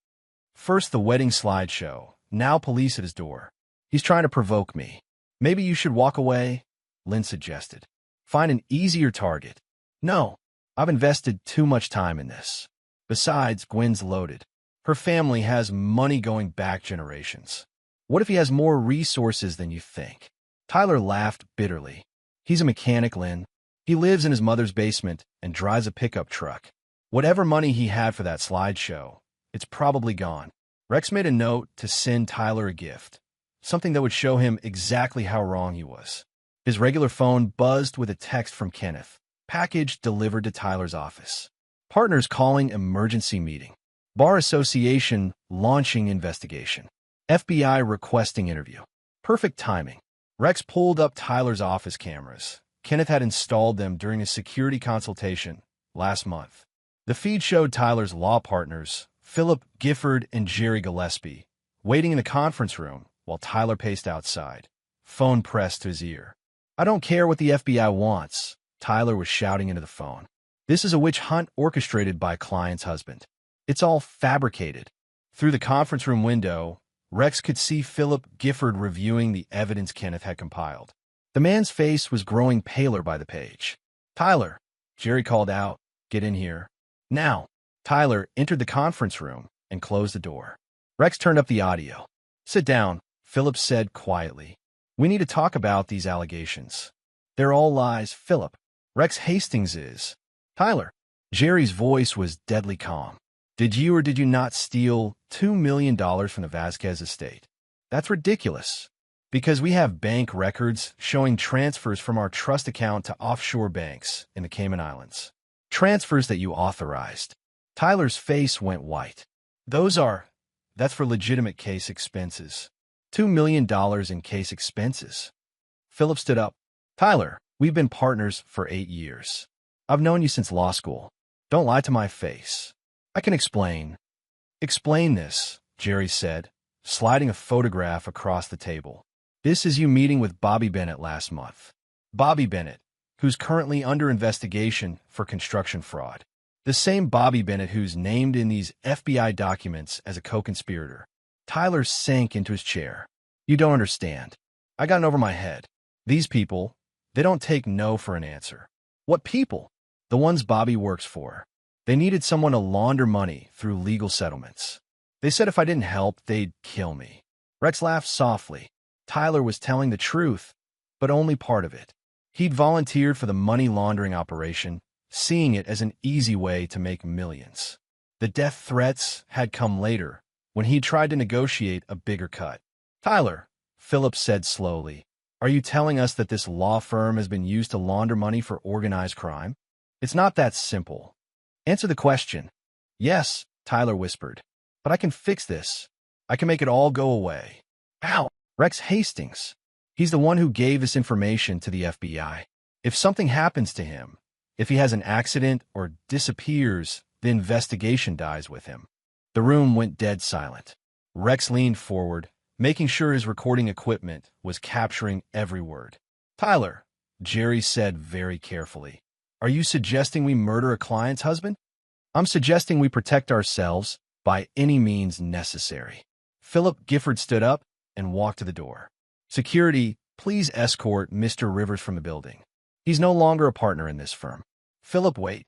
"First the wedding slideshow, now police at his door. He's trying to provoke me." "Maybe you should walk away," Lynn suggested. "Find an easier target." "No, I've invested too much time in this. Besides, Gwen's loaded. Her family has money going back generations. What if he has more resources than you think?" Tyler laughed bitterly. "He's a mechanic, Lynn. He lives in his mother's basement and drives a pickup truck. Whatever money he had for that slideshow, it's probably gone." Rex made a note to send Tyler a gift, something that would show him exactly how wrong he was. His regular phone buzzed with a text from Kenneth. Package delivered to Tyler's office. Partners calling emergency meeting. Bar Association launching investigation. FBI requesting interview. Perfect timing. Rex pulled up Tyler's office cameras. Kenneth had installed them during a security consultation last month. The feed showed Tyler's law partners, Philip Gifford and Jerry Gillespie, waiting in the conference room while Tyler paced outside, phone pressed to his ear. "I don't care what the FBI wants," Tyler was shouting into the phone. "This is a witch hunt orchestrated by client's husband. It's all fabricated." Through the conference room window, Rex could see Philip Gifford reviewing the evidence Kenneth had compiled. The man's face was growing paler by the page. "Tyler," Jerry called out, "get in here. Now." Tyler entered the conference room and closed the door. Rex turned up the audio. "Sit down," Philip said quietly. "We need to talk about these allegations." "They're all lies, Philip. Rex Hastings is." "Tyler." Jerry's voice was deadly calm. "Did you or did you not steal $2 million from the Vasquez estate?" "That's ridiculous. Because we have bank records showing transfers from our trust account to offshore banks in the Cayman Islands. Transfers that you authorized." Tyler's face went white. That's for legitimate case expenses. $2 million in case expenses." Philip stood up. "Tyler, we've been partners for 8 years. I've known you since law school. Don't lie to my face. I can explain." "Explain this," Jerry said, sliding a photograph across the table. "This is you meeting with Bobby Bennett last month. Bobby Bennett, who's currently under investigation for construction fraud. The same Bobby Bennett who's named in these FBI documents as a co-conspirator. Tyler sank into his chair. You don't understand. I got over my head. These people, they don't take no for an answer. What people? The ones Bobby works for. They needed someone to launder money through legal settlements. They said if I didn't help, they'd kill me. Rex laughed softly. Tyler was telling the truth, but only part of it. He'd volunteered for the money laundering operation, seeing it as an easy way to make millions. The death threats had come later, when he tried to negotiate a bigger cut. Tyler, Philip said slowly, are you telling us that this law firm has been used to launder money for organized crime? It's not that simple. Answer the question. Yes, Tyler whispered. But I can fix this. I can make it all go away. How? Rex Hastings. He's the one who gave this information to the FBI. If something happens to him, if he has an accident or disappears, the investigation dies with him. The room went dead silent. Rex leaned forward, making sure his recording equipment was capturing every word. Tyler, Jerry said very carefully, are you suggesting we murder a client's husband? I'm suggesting we protect ourselves by any means necessary. Philip Gifford stood up and walked to the door. Security, please escort Mr. Rivers from the building. He's no longer a partner in this firm. Philip, wait.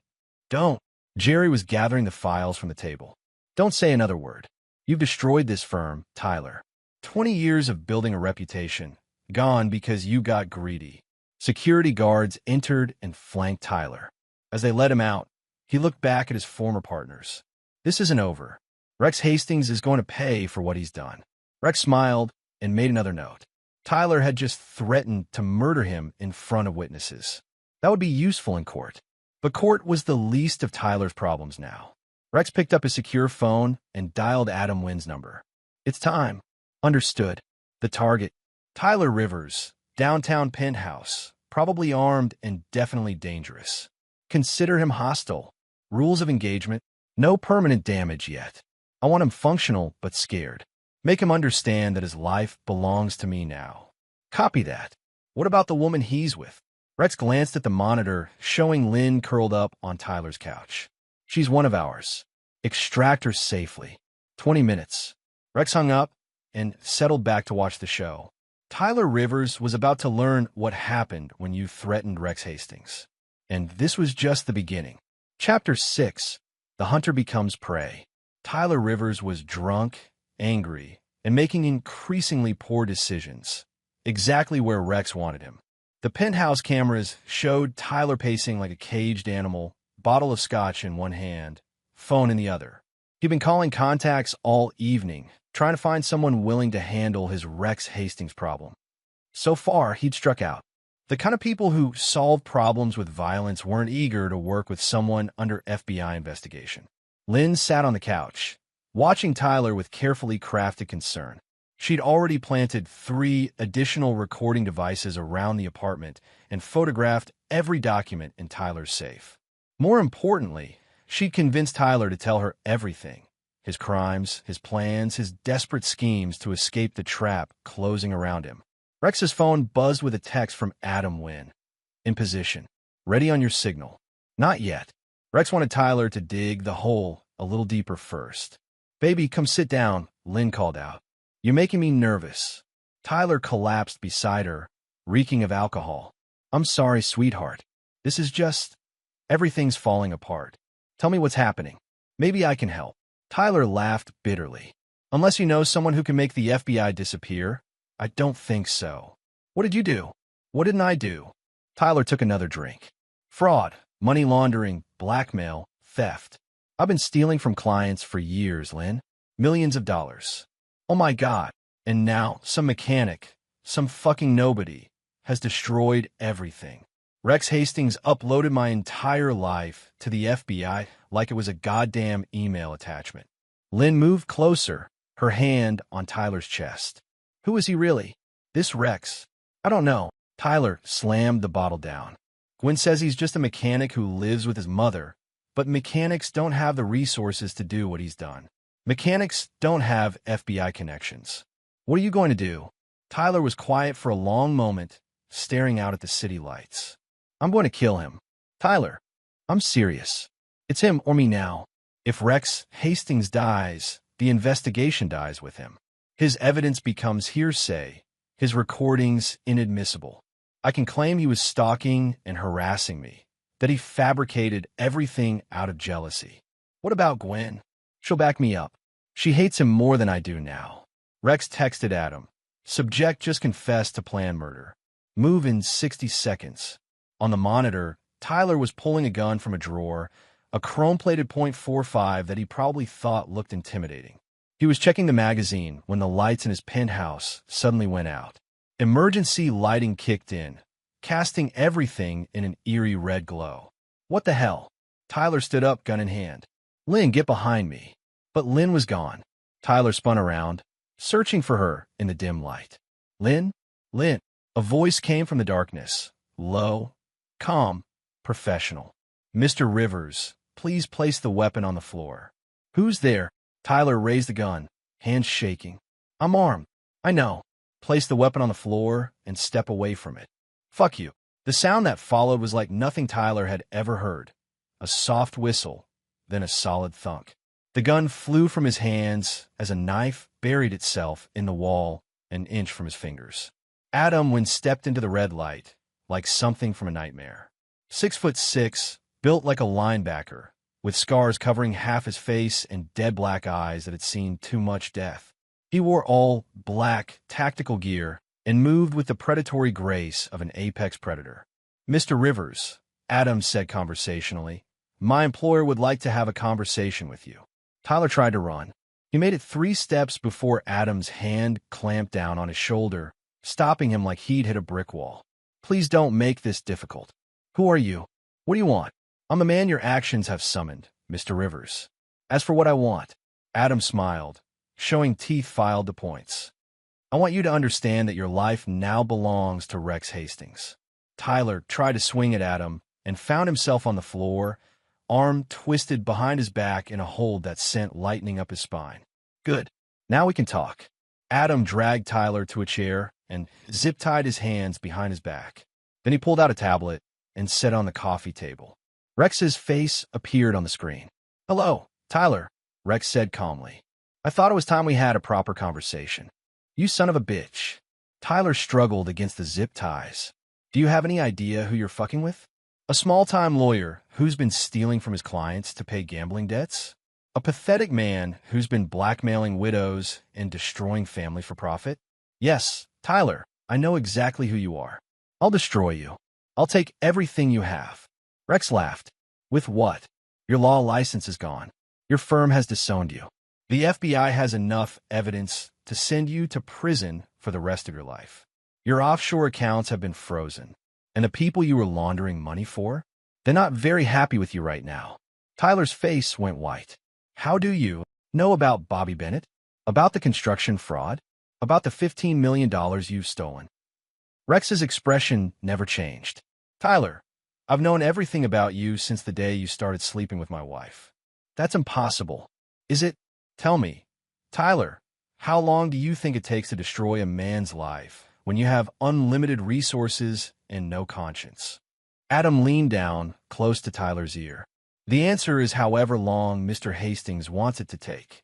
Don't. Jerry was gathering the files from the table. Don't say another word. You've destroyed this firm, Tyler. 20 years of building a reputation, gone because you got greedy. Security guards entered and flanked Tyler. As they let him out, he looked back at his former partners. This isn't over. Rex Hastings is going to pay for what he's done. Rex smiled and made another note. Tyler had just threatened to murder him in front of witnesses. That would be useful in court. But court was the least of Tyler's problems now. Rex picked up his secure phone and dialed Adam Wynn's number. It's time. Understood. The target. Tyler Rivers, downtown penthouse, probably armed and definitely dangerous. Consider him hostile. Rules of engagement. No permanent damage yet. I want him functional but scared. Make him understand that his life belongs to me now. Copy that. What about the woman he's with? Rex glanced at the monitor, showing Lynn curled up on Tyler's couch. She's one of ours. Extract her safely. 20 minutes. Rex hung up and settled back to watch the show. Tyler Rivers was about to learn what happened when you threatened Rex Hastings. And this was just the beginning. Chapter 6. The Hunter Becomes Prey. Tyler Rivers was drunk, angry, and making increasingly poor decisions. Exactly where Rex wanted him. The penthouse cameras showed Tyler pacing like a caged animal, bottle of scotch in one hand, phone in the other. He'd been calling contacts all evening, trying to find someone willing to handle his Rex Hastings problem. So far, he'd struck out. The kind of people who solved problems with violence weren't eager to work with someone under FBI investigation. Lynn sat on the couch, watching Tyler with carefully crafted concern. She'd already planted 3 additional recording devices around the apartment and photographed every document in Tyler's safe. More importantly, she'd convinced Tyler to tell her everything. His crimes, his plans, his desperate schemes to escape the trap closing around him. Rex's phone buzzed with a text from Adam Wynn. In position. Ready on your signal. Not yet. Rex wanted Tyler to dig the hole a little deeper first. Baby, come sit down, Lynn called out. You're making me nervous. Tyler collapsed beside her, reeking of alcohol. I'm sorry, sweetheart. This is just... everything's falling apart. Tell me what's happening. Maybe I can help. Tyler laughed bitterly. Unless you know someone who can make the FBI disappear, I don't think so. What did you do? What didn't I do? Tyler took another drink. Fraud, money laundering, blackmail, theft. I've been stealing from clients for years, Lynn. Millions of dollars. Oh my God. And now, some mechanic, some fucking nobody, has destroyed everything. Rex Hastings uploaded my entire life to the FBI like it was a goddamn email attachment. Lynn moved closer, her hand on Tyler's chest. Who is he really? This Rex? I don't know. Tyler slammed the bottle down. Gwen says he's just a mechanic who lives with his mother, but mechanics don't have the resources to do what he's done. Mechanics don't have FBI connections. What are you going to do? Tyler was quiet for a long moment, staring out at the city lights. I'm going to kill him. Tyler, I'm serious. It's him or me now. If Rex Hastings dies, the investigation dies with him. His evidence becomes hearsay, his recordings inadmissible. I can claim he was stalking and harassing me, that he fabricated everything out of jealousy. What about Gwen? She'll back me up. She hates him more than I do now. Rex texted Adam. Subject just confessed to planned murder. Move in 60 seconds. On the monitor, Tyler was pulling a gun from a drawer, a chrome-plated .45 that he probably thought looked intimidating. He was checking the magazine when the lights in his penthouse suddenly went out. Emergency lighting kicked in, casting everything in an eerie red glow. What the hell? Tyler stood up, gun in hand. Lynn, get behind me. But Lynn was gone. Tyler spun around, searching for her in the dim light. Lynn? Lynn. A voice came from the darkness. Low, calm, professional. Mr. Rivers, please place the weapon on the floor. Who's there? Tyler raised the gun, hands shaking. I'm armed. I know. Place the weapon on the floor and step away from it. Fuck you. The sound that followed was like nothing Tyler had ever heard. A soft whistle, then a solid thunk. The gun flew from his hands as a knife buried itself in the wall an inch from his fingers. Adam stepped into the red light, like something from a nightmare. 6'6", built like a linebacker, with scars covering half his face and dead black eyes that had seen too much death. He wore all black tactical gear and moved with the predatory grace of an apex predator. Mr. Rivers, Adam said conversationally, my employer would like to have a conversation with you. Tyler tried to run. He made it 3 steps before Adam's hand clamped down on his shoulder, stopping him like he'd hit a brick wall. Please don't make this difficult. Who are you? What do you want? I'm the man your actions have summoned, Mr. Rivers. As for what I want, Adam smiled, showing teeth filed to points. I want you to understand that your life now belongs to Rex Hastings. Tyler tried to swing at Adam and found himself on the floor, arm twisted behind his back in a hold that sent lightning up his spine. Good. Now we can talk. Adam dragged Tyler to a chair and zip-tied his hands behind his back. Then he pulled out a tablet and set it on the coffee table. Rex's face appeared on the screen. Hello, Tyler, Rex said calmly. I thought it was time we had a proper conversation. You son of a bitch. Tyler struggled against the zip ties. Do you have any idea who you're fucking with? A small-time lawyer who's been stealing from his clients to pay gambling debts? A pathetic man who's been blackmailing widows and destroying family for profit? Yes, Tyler, I know exactly who you are. I'll destroy you. I'll take everything you have. Rex laughed. With what? Your law license is gone. Your firm has disowned you. The FBI has enough evidence to send you to prison for the rest of your life. Your offshore accounts have been frozen. And the people you were laundering money for? They're not very happy with you right now. Tyler's face went white. How do you know about Bobby Bennett? About the construction fraud? About the $15 million you've stolen? Rex's expression never changed. Tyler, I've known everything about you since the day you started sleeping with my wife. That's impossible. Is it? Tell me. Tyler, how long do you think it takes to destroy a man's life when you have unlimited resources and no conscience? Adam leaned down close to Tyler's ear. The answer is however long Mr. Hastings wants it to take.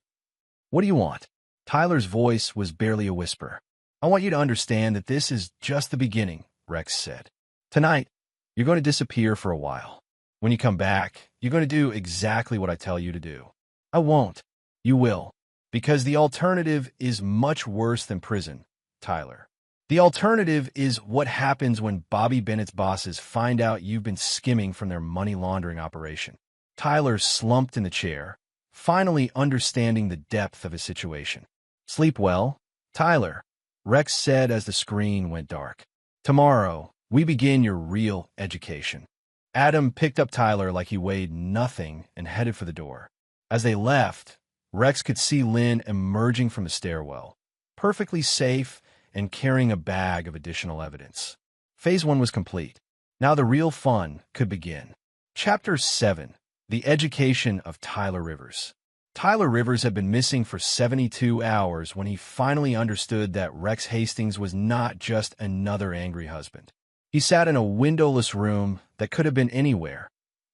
What do you want? Tyler's voice was barely a whisper. I want you to understand that this is just the beginning, Rex said. Tonight, you're going to disappear for a while. When you come back, you're going to do exactly what I tell you to do. I won't. You will. Because the alternative is much worse than prison, Tyler. The alternative is what happens when Bobby Bennett's bosses find out you've been skimming from their money laundering operation. Tyler slumped in the chair, finally understanding the depth of his situation. Sleep well, Tyler, Rex said as the screen went dark. Tomorrow, we begin your real education. Adam picked up Tyler like he weighed nothing and headed for the door. As they left, Rex could see Lynn emerging from the stairwell, perfectly safe and carrying a bag of additional evidence. Phase 1 was complete. Now the real fun could begin. Chapter 7. The Education of Tyler Rivers. Tyler Rivers had been missing for 72 hours when he finally understood that Rex Hastings was not just another angry husband. He sat in a windowless room that could have been anywhere.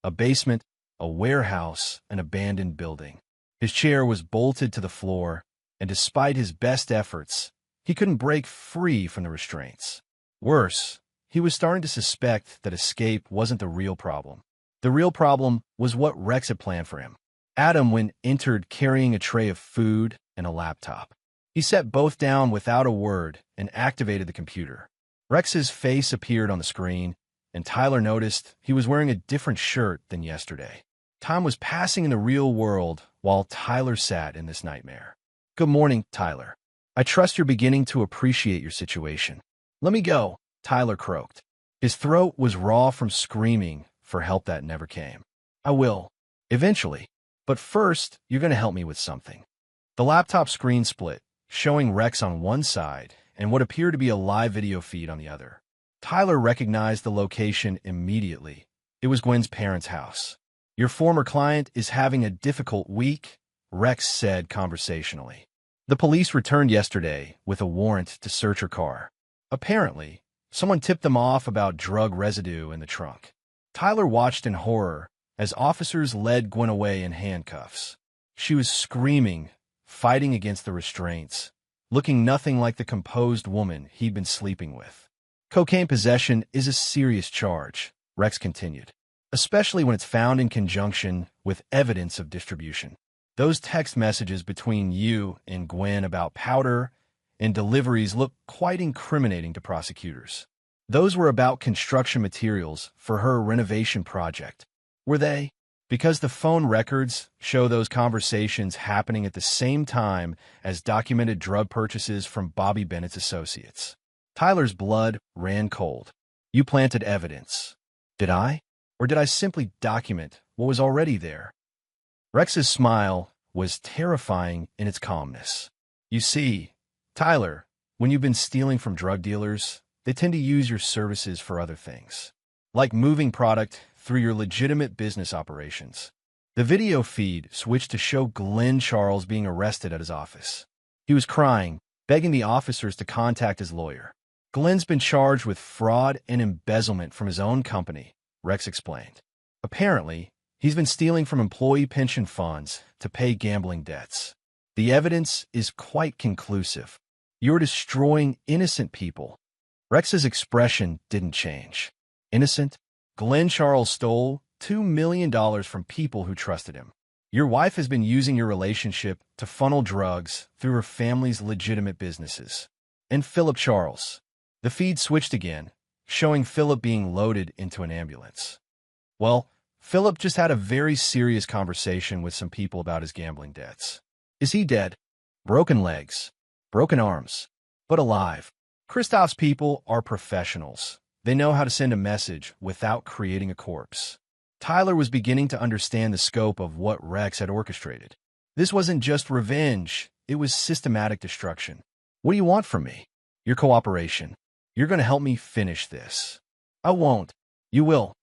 A basement, a warehouse, an abandoned building. His chair was bolted to the floor, and despite his best efforts, he couldn't break free from the restraints. Worse, he was starting to suspect that escape wasn't the real problem. The real problem was what Rex had planned for him. Adam entered carrying a tray of food and a laptop. He set both down without a word and activated the computer. Rex's face appeared on the screen, and Tyler noticed he was wearing a different shirt than yesterday. Time was passing in the real world while Tyler sat in this nightmare. "Good morning, Tyler. I trust you're beginning to appreciate your situation." "Let me go," Tyler croaked. His throat was raw from screaming for help that never came. "I will. Eventually. But first, you're going to help me with something." The laptop screen split, showing Rex on one side and what appeared to be a live video feed on the other. Tyler recognized the location immediately. It was Gwen's parents' house. "Your former client is having a difficult week," Rex said conversationally. "The police returned yesterday with a warrant to search her car. Apparently, someone tipped them off about drug residue in the trunk." Tyler watched in horror as officers led Gwen away in handcuffs. She was screaming, fighting against the restraints, looking nothing like the composed woman he'd been sleeping with. "Cocaine possession is a serious charge," Rex continued, "especially when it's found in conjunction with evidence of distribution. Those text messages between you and Gwen about powder and deliveries look quite incriminating to prosecutors. Those were about construction materials for her renovation project. Were they? Because the phone records show those conversations happening at the same time as documented drug purchases from Bobby Bennett's associates." Tyler's blood ran cold. "You planted evidence. Did I? Or did I simply document what was already there?" Rex's smile was terrifying in its calmness. "You see, Tyler, when you've been stealing from drug dealers, they tend to use your services for other things, like moving product through your legitimate business operations." The video feed switched to show Glenn Charles being arrested at his office. He was crying, begging the officers to contact his lawyer. "Glenn's been charged with fraud and embezzlement from his own company," Rex explained. "Apparently, he's been stealing from employee pension funds to pay gambling debts. The evidence is quite conclusive. You're destroying innocent people." Rex's expression didn't change. "Innocent? Glenn Charles stole $2 million from people who trusted him. Your wife has been using your relationship to funnel drugs through her family's legitimate businesses. And Philip Charles." The feed switched again, showing Philip being loaded into an ambulance. "Well, Philip just had a very serious conversation with some people about his gambling debts. Is he dead? Broken legs, broken arms, but alive. Christoph's people are professionals. They know how to send a message without creating a corpse." Tyler was beginning to understand the scope of what Rex had orchestrated. This wasn't just revenge, it was systematic destruction. "What do you want from me?" "Your cooperation. You're going to help me finish this." "I won't." "You will,"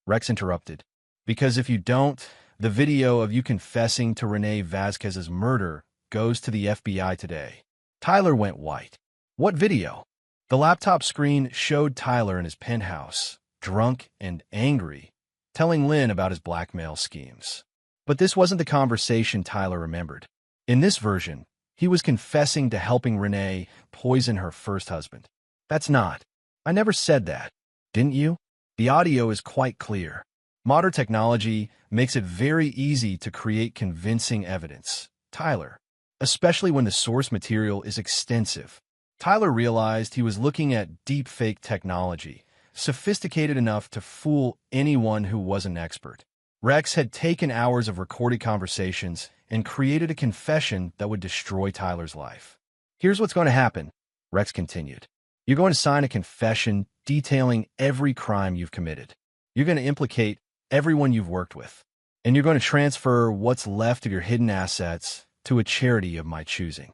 Rex interrupted. "Because if you don't, the video of you confessing to Renee Vasquez's murder goes to the FBI today." Tyler went white. "What video?" The laptop screen showed Tyler in his penthouse, drunk and angry, telling Lynn about his blackmail schemes. But this wasn't the conversation Tyler remembered. In this version, he was confessing to helping Renee poison her first husband. "That's not. I never said that. Didn't you?" The audio is quite clear. Modern technology makes it very easy to create convincing evidence, Tyler, especially when the source material is extensive. Tyler realized he was looking at deepfake technology, sophisticated enough to fool anyone who was an expert. Rex had taken hours of recorded conversations and created a confession that would destroy Tyler's life. "Here's what's going to happen," Rex continued. "You're going to sign a confession detailing every crime you've committed. You're going to implicate everyone you've worked with. And you're going to transfer what's left of your hidden assets to a charity of my choosing.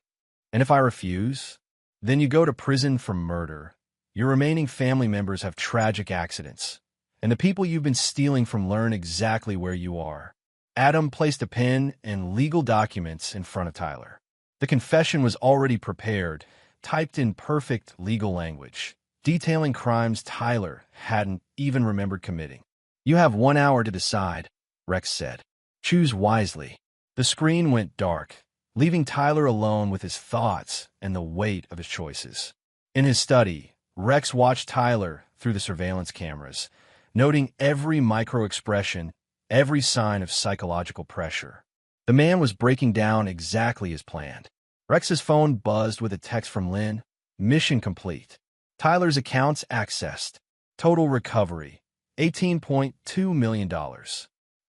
And if I refuse, then you go to prison for murder. Your remaining family members have tragic accidents. And the people you've been stealing from learn exactly where you are." Adam placed a pen and legal documents in front of Tyler. The confession was already prepared, typed in perfect legal language, detailing crimes Tyler hadn't even remembered committing. "You have 1 hour to decide," Rex said. Choose wisely. The screen went dark, leaving Tyler alone with his thoughts and the weight of his choices. In his study, Rex watched Tyler through the surveillance cameras, noting every micro-expression, every sign of psychological pressure. The man was breaking down exactly as planned. Rex's phone buzzed with a text from Lynn. Mission complete. Tyler's accounts accessed. Total recovery, $18.2 million.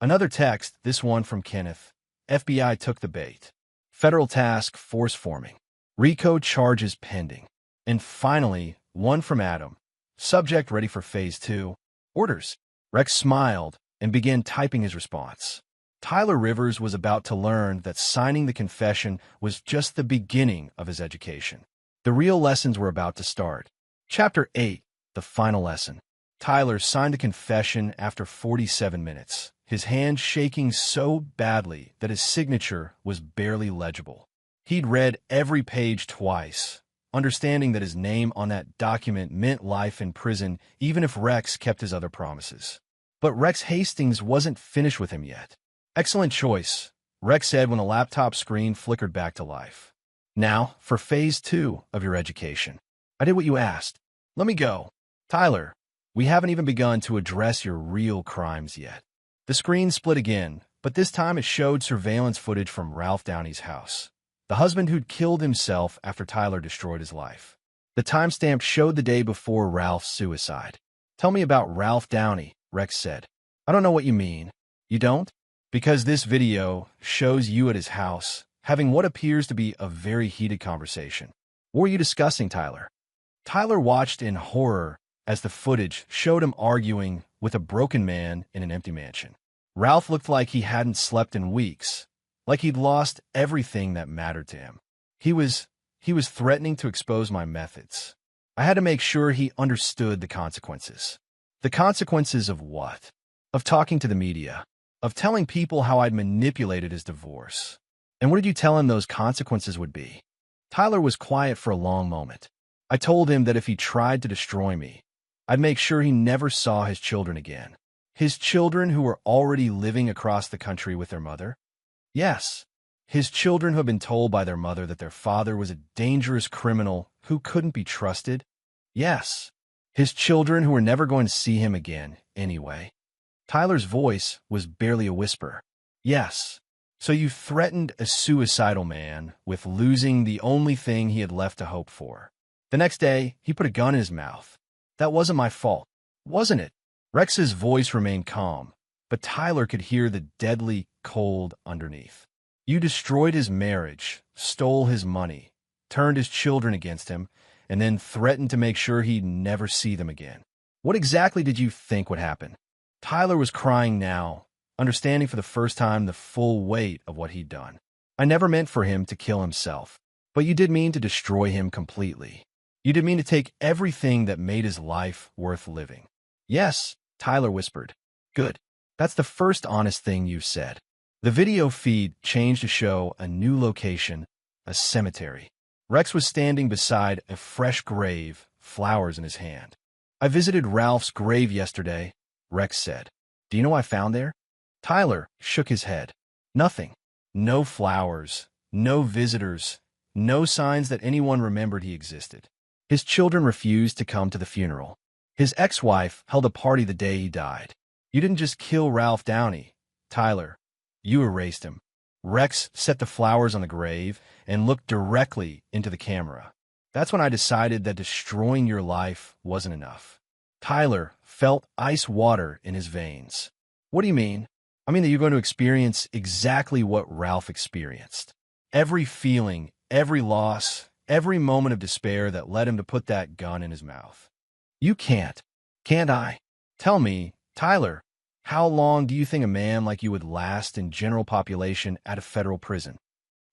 Another text, this one from Kenneth. FBI took the bait. Federal task force forming. RICO charges pending. And finally, one from Adam. Subject ready for phase 2. Orders. Rex smiled and began typing his response. Tyler Rivers was about to learn that signing the confession was just the beginning of his education. The real lessons were about to start. Chapter 8, the final lesson. Tyler signed the confession after 47 minutes, his hand shaking so badly that his signature was barely legible. He'd read every page twice, understanding that his name on that document meant life in prison even if Rex kept his other promises. But Rex Hastings wasn't finished with him yet. Excellent choice, Rex said when the laptop screen flickered back to life. Now, for phase 2 of your education. I did what you asked. Let me go. Tyler, we haven't even begun to address your real crimes yet. The screen split again, but this time it showed surveillance footage from Ralph Downey's house, the husband who'd killed himself after Tyler destroyed his life. The timestamp showed the day before Ralph's suicide. Tell me about Ralph Downey, Rex said. I don't know what you mean. You don't? Because this video shows you at his house, having what appears to be a very heated conversation. What were you discussing, Tyler? Tyler watched in horror as the footage showed him arguing with a broken man in an empty mansion. Ralph looked like he hadn't slept in weeks, like he'd lost everything that mattered to him. He was threatening to expose my methods. I had to make sure he understood the consequences. The consequences of what? Of talking to the media. Of telling people how I'd manipulated his divorce. And what did you tell him those consequences would be? Tyler was quiet for a long moment. I told him that if he tried to destroy me, I'd make sure he never saw his children again. His children who were already living across the country with their mother? Yes. His children who had been told by their mother that their father was a dangerous criminal who couldn't be trusted? Yes. His children who were never going to see him again, anyway. Tyler's voice was barely a whisper. Yes. So you threatened a suicidal man with losing the only thing he had left to hope for. The next day, he put a gun in his mouth. That wasn't my fault, wasn't it? Rex's voice remained calm, but Tyler could hear the deadly cold underneath. You destroyed his marriage, stole his money, turned his children against him, and then threatened to make sure he'd never see them again. What exactly did you think would happen? Tyler was crying now, understanding for the first time the full weight of what he'd done. I never meant for him to kill himself, but you did mean to destroy him completely. You did mean to take everything that made his life worth living. Yes, Tyler whispered. Good. That's the first honest thing you've said. The video feed changed to show a new location, a cemetery. Rex was standing beside a fresh grave, flowers in his hand. I visited Ralph's grave yesterday, Rex said. Do you know what I found there? Tyler shook his head. Nothing. No flowers, no visitors, no signs that anyone remembered he existed. His children refused to come to the funeral. His ex-wife held a party the day he died. You didn't just kill Ralph Downey, Tyler. You erased him. Rex set the flowers on the grave and looked directly into the camera. That's when I decided that destroying your life wasn't enough. Tyler felt ice water in his veins. What do you mean? I mean that you're going to experience exactly what Ralph experienced. Every feeling, every loss, every moment of despair that led him to put that gun in his mouth. You can't. Can't I? Tell me, Tyler, how long do you think a man like you would last in general population at a federal prison?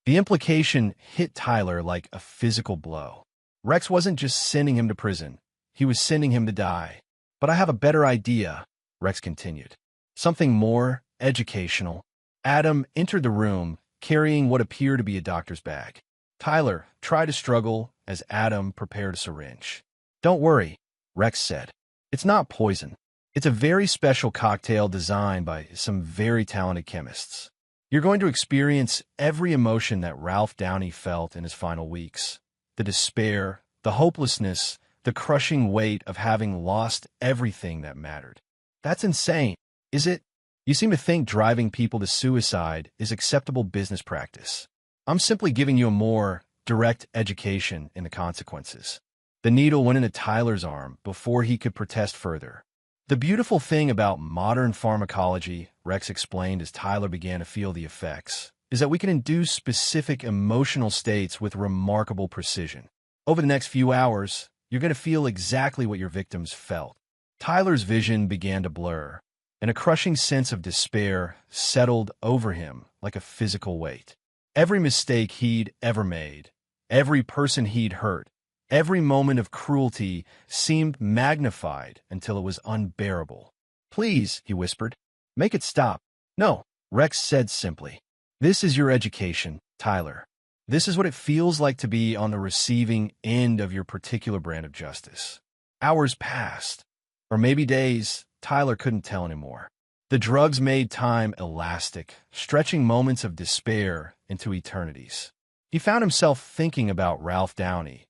The implication hit Tyler like a physical blow. Rex wasn't just sending him to prison. He was sending him to die. But I have a better idea, Rex continued. Something more educational. Adam entered the room, carrying what appeared to be a doctor's bag. Tyler tried to struggle as Adam prepared a syringe. Don't worry, Rex said. It's not poison. It's a very special cocktail designed by some very talented chemists. You're going to experience every emotion that Ralph Downey felt in his final weeks. The despair, the hopelessness, the crushing weight of having lost everything that mattered. That's insane, is it? You seem to think driving people to suicide is acceptable business practice. I'm simply giving you a more direct education in the consequences. The needle went into Tyler's arm before he could protest further. The beautiful thing about modern pharmacology, Rex explained as Tyler began to feel the effects, is that we can induce specific emotional states with remarkable precision. Over the next few hours, you're going to feel exactly what your victims felt. Tyler's vision began to blur, and a crushing sense of despair settled over him like a physical weight. Every mistake he'd ever made, every person he'd hurt, every moment of cruelty seemed magnified until it was unbearable. "Please," he whispered, "make it stop." "No," Rex said simply. "This is your education, Tyler. This is what it feels like to be on the receiving end of your particular brand of justice." Hours passed, or maybe days. Tyler couldn't tell anymore. The drugs made time elastic, stretching moments of despair into eternities. He found himself thinking about Ralph Downey,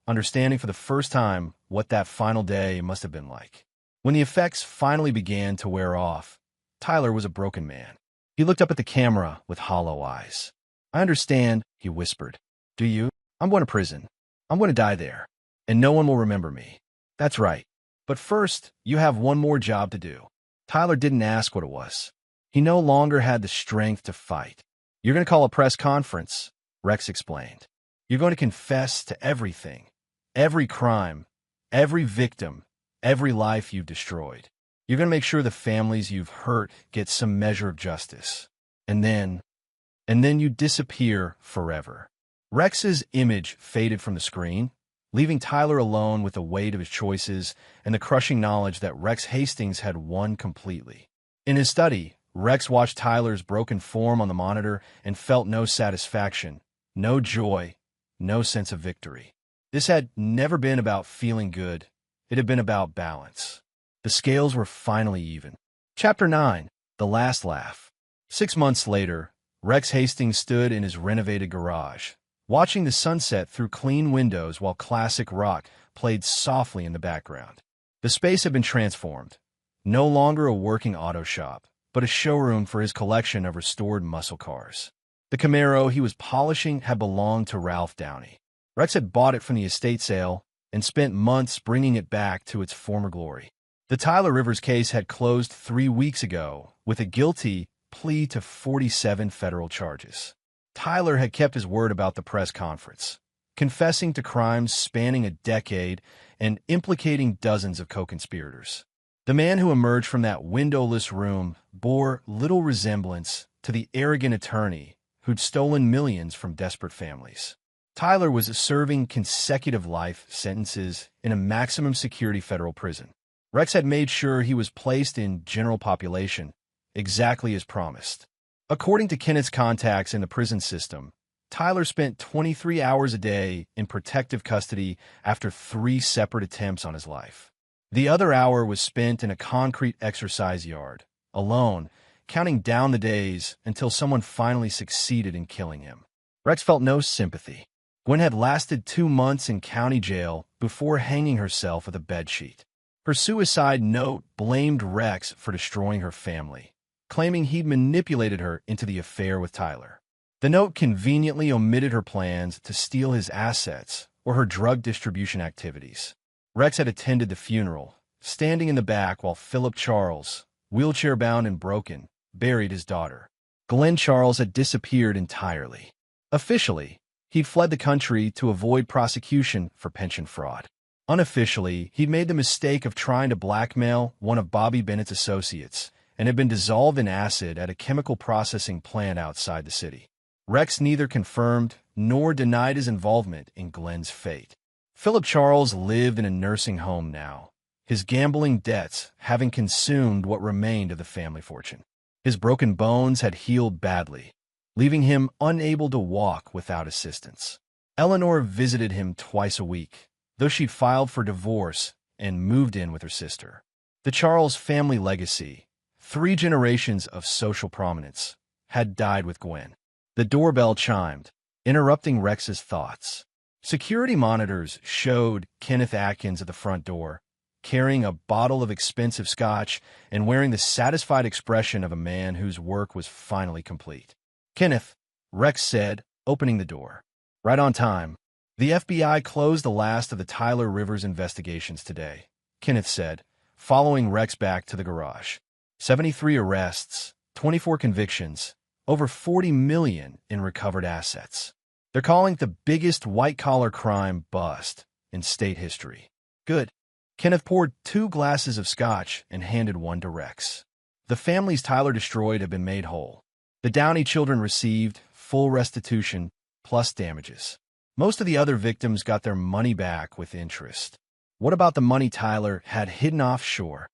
understanding for the first time what that final day must have been like. When the effects finally began to wear off, Tyler was a broken man. He looked up at the camera with hollow eyes. "I understand," he whispered. "Do you? I'm going to prison. I'm going to die there, and no one will remember me." "That's right. But first, you have one more job to do." Tyler didn't ask what it was. He no longer had the strength to fight. "You're going to call a press conference," Rex explained. "You're going to confess to everything. Every crime, every victim, every life you've destroyed. You're going to make sure the families you've hurt get some measure of justice. And then you disappear forever." Rex's image faded from the screen, leaving Tyler alone with the weight of his choices and the crushing knowledge that Rex Hastings had won completely. In his study, Rex watched Tyler's broken form on the monitor and felt no satisfaction, no joy, no sense of victory. This had never been about feeling good. It had been about balance. The scales were finally even. Chapter 9. The Last Laugh. 6 months later, Rex Hastings stood in his renovated garage, watching the sunset through clean windows while classic rock played softly in the background. The space had been transformed. No longer a working auto shop, but a showroom for his collection of restored muscle cars. The Camaro he was polishing had belonged to Ralph Downey. Rex had bought it from the estate sale and spent months bringing it back to its former glory. The Tyler Rivers case had closed 3 weeks ago with a guilty plea to 47 federal charges. Tyler had kept his word about the press conference, confessing to crimes spanning a decade and implicating dozens of co-conspirators. The man who emerged from that windowless room bore little resemblance to the arrogant attorney who'd stolen millions from desperate families. Tyler was serving consecutive life sentences in a maximum security federal prison. Rex had made sure he was placed in general population, exactly as promised. According to Kenneth's contacts in the prison system, Tyler spent 23 hours a day in protective custody after 3 separate attempts on his life. The other hour was spent in a concrete exercise yard, alone, counting down the days until someone finally succeeded in killing him. Rex felt no sympathy. Gwen had lasted 2 months in county jail before hanging herself with a bedsheet. Her suicide note blamed Rex for destroying her family, claiming he'd manipulated her into the affair with Tyler. The note conveniently omitted her plans to steal his assets or her drug distribution activities. Rex had attended the funeral, standing in the back while Philip Charles, wheelchair-bound and broken, buried his daughter. Glenn Charles had disappeared entirely. Officially, he'd fled the country to avoid prosecution for pension fraud. Unofficially, he'd made the mistake of trying to blackmail one of Bobby Bennett's associates and had been dissolved in acid at a chemical processing plant outside the city. Rex neither confirmed nor denied his involvement in Glenn's fate. Philip Charles lived in a nursing home now, his gambling debts having consumed what remained of the family fortune. His broken bones had healed badly, leaving him unable to walk without assistance. Eleanor visited him twice a week, though she'd filed for divorce and moved in with her sister. The Charles family legacy, 3 generations of social prominence, had died with Gwen. The doorbell chimed, interrupting Rex's thoughts. Security monitors showed Kenneth Atkins at the front door, carrying a bottle of expensive scotch and wearing the satisfied expression of a man whose work was finally complete. "Kenneth," Rex said, opening the door. "Right on time. The FBI closed the last of the Tyler Rivers investigations today," Kenneth said, following Rex back to the garage. 73 arrests, 24 convictions, over $40 million in recovered assets. They're calling it the biggest white-collar crime bust in state history. "Good." Kenneth poured 2 glasses of scotch and handed one to Rex. The families Tyler destroyed have been made whole. The Downey children received full restitution plus damages. Most of the other victims got their money back with interest. What about the money Tyler had hidden offshore?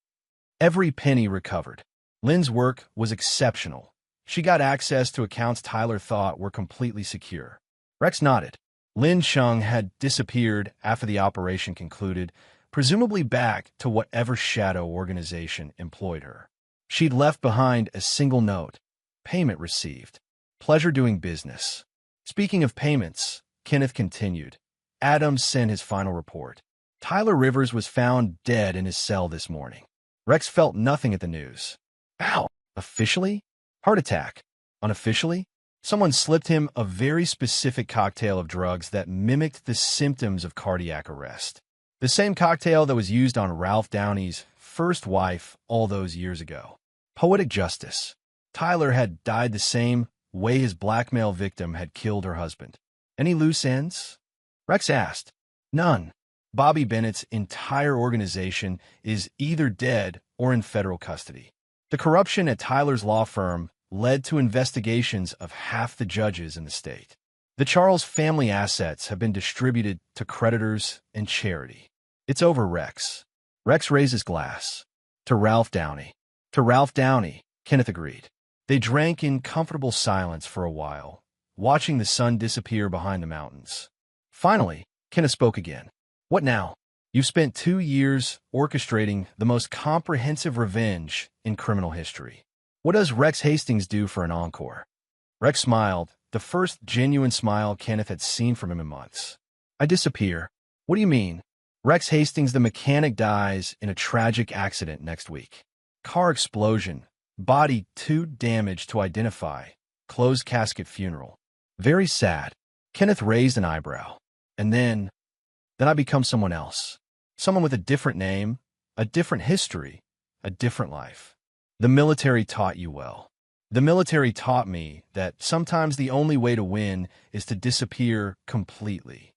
Every penny recovered. Lynn's work was exceptional. She got access to accounts Tyler thought were completely secure. Rex nodded. Lynn Chung had disappeared after the operation concluded, presumably back to whatever shadow organization employed her. She'd left behind a single note: payment received. Pleasure doing business. Speaking of payments, Kenneth continued, Adams sent his final report. Tyler Rivers was found dead in his cell this morning. Rex felt nothing at the news. Ow! Officially? Heart attack. Unofficially? Someone slipped him a very specific cocktail of drugs that mimicked the symptoms of cardiac arrest. The same cocktail that was used on Ralph Downey's first wife all those years ago. Poetic justice. Tyler had died the same way his blackmail victim had killed her husband. Any loose ends? Rex asked. None. Bobby Bennett's entire organization is either dead or in federal custody. The corruption at Tyler's law firm led to investigations of half the judges in the state. The Charles family assets have been distributed to creditors and charity. It's over, Rex. Rex raised his glass. To Ralph Downey. To Ralph Downey, Kenneth agreed. They drank in comfortable silence for a while, watching the sun disappear behind the mountains. Finally, Kenneth spoke again. What now? You've spent 2 years orchestrating the most comprehensive revenge in criminal history. What does Rex Hastings do for an encore? Rex smiled, the first genuine smile Kenneth had seen from him in months. I disappear. What do you mean? Rex Hastings, the mechanic, dies in a tragic accident next week. Car explosion. Body too damaged to identify. Closed casket funeral. Very sad. Kenneth raised an eyebrow. And then I become someone else. Someone with a different name, a different history, a different life. The military taught you well. The military taught me that sometimes the only way to win is to disappear completely.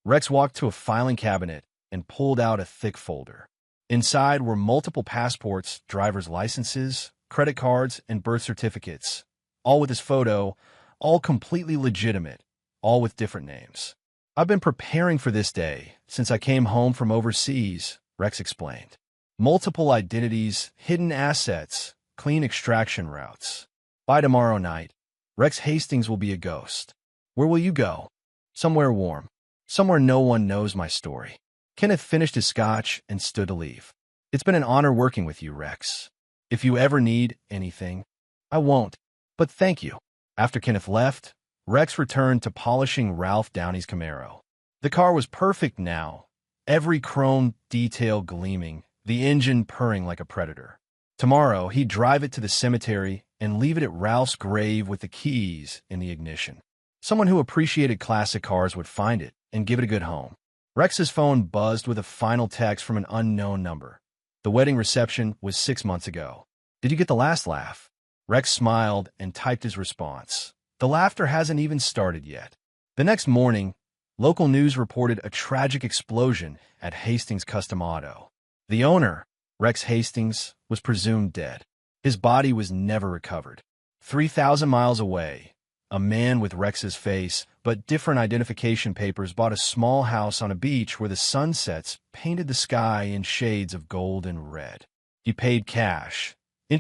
Rex walked to a filing cabinet and pulled out a thick folder. Inside were multiple passports, driver's licenses, credit cards, and birth certificates, all with his photo, all completely legitimate, all with different names. I've been preparing for this day since I came home from overseas, Rex explained. Multiple identities, hidden assets, clean extraction routes. By tomorrow night, Rex Hastings will be a ghost. Where will you go? Somewhere warm. Somewhere no one knows my story. Kenneth finished his scotch and stood to leave. It's been an honor working with you, Rex. If you ever need anything, I won't, but thank you. After Kenneth left, Rex returned to polishing Ralph Downey's Camaro. The car was perfect now, every chrome detail gleaming, the engine purring like a predator. Tomorrow, he'd drive it to the cemetery and leave it at Ralph's grave with the keys in the ignition. Someone who appreciated classic cars would find it and give it a good home. Rex's phone buzzed with a final text from an unknown number. The wedding reception was 6 months ago. Did you get the last laugh? Rex smiled and typed his response. The laughter hasn't even started yet. The next morning, local news reported a tragic explosion at Hastings Custom Auto. The owner, Rex Hastings, was presumed dead. His body was never recovered. 3,000 miles away, a man with Rex's face but different identification papers bought a small house on a beach where the sunsets painted the sky in shades of gold and red. He paid cash,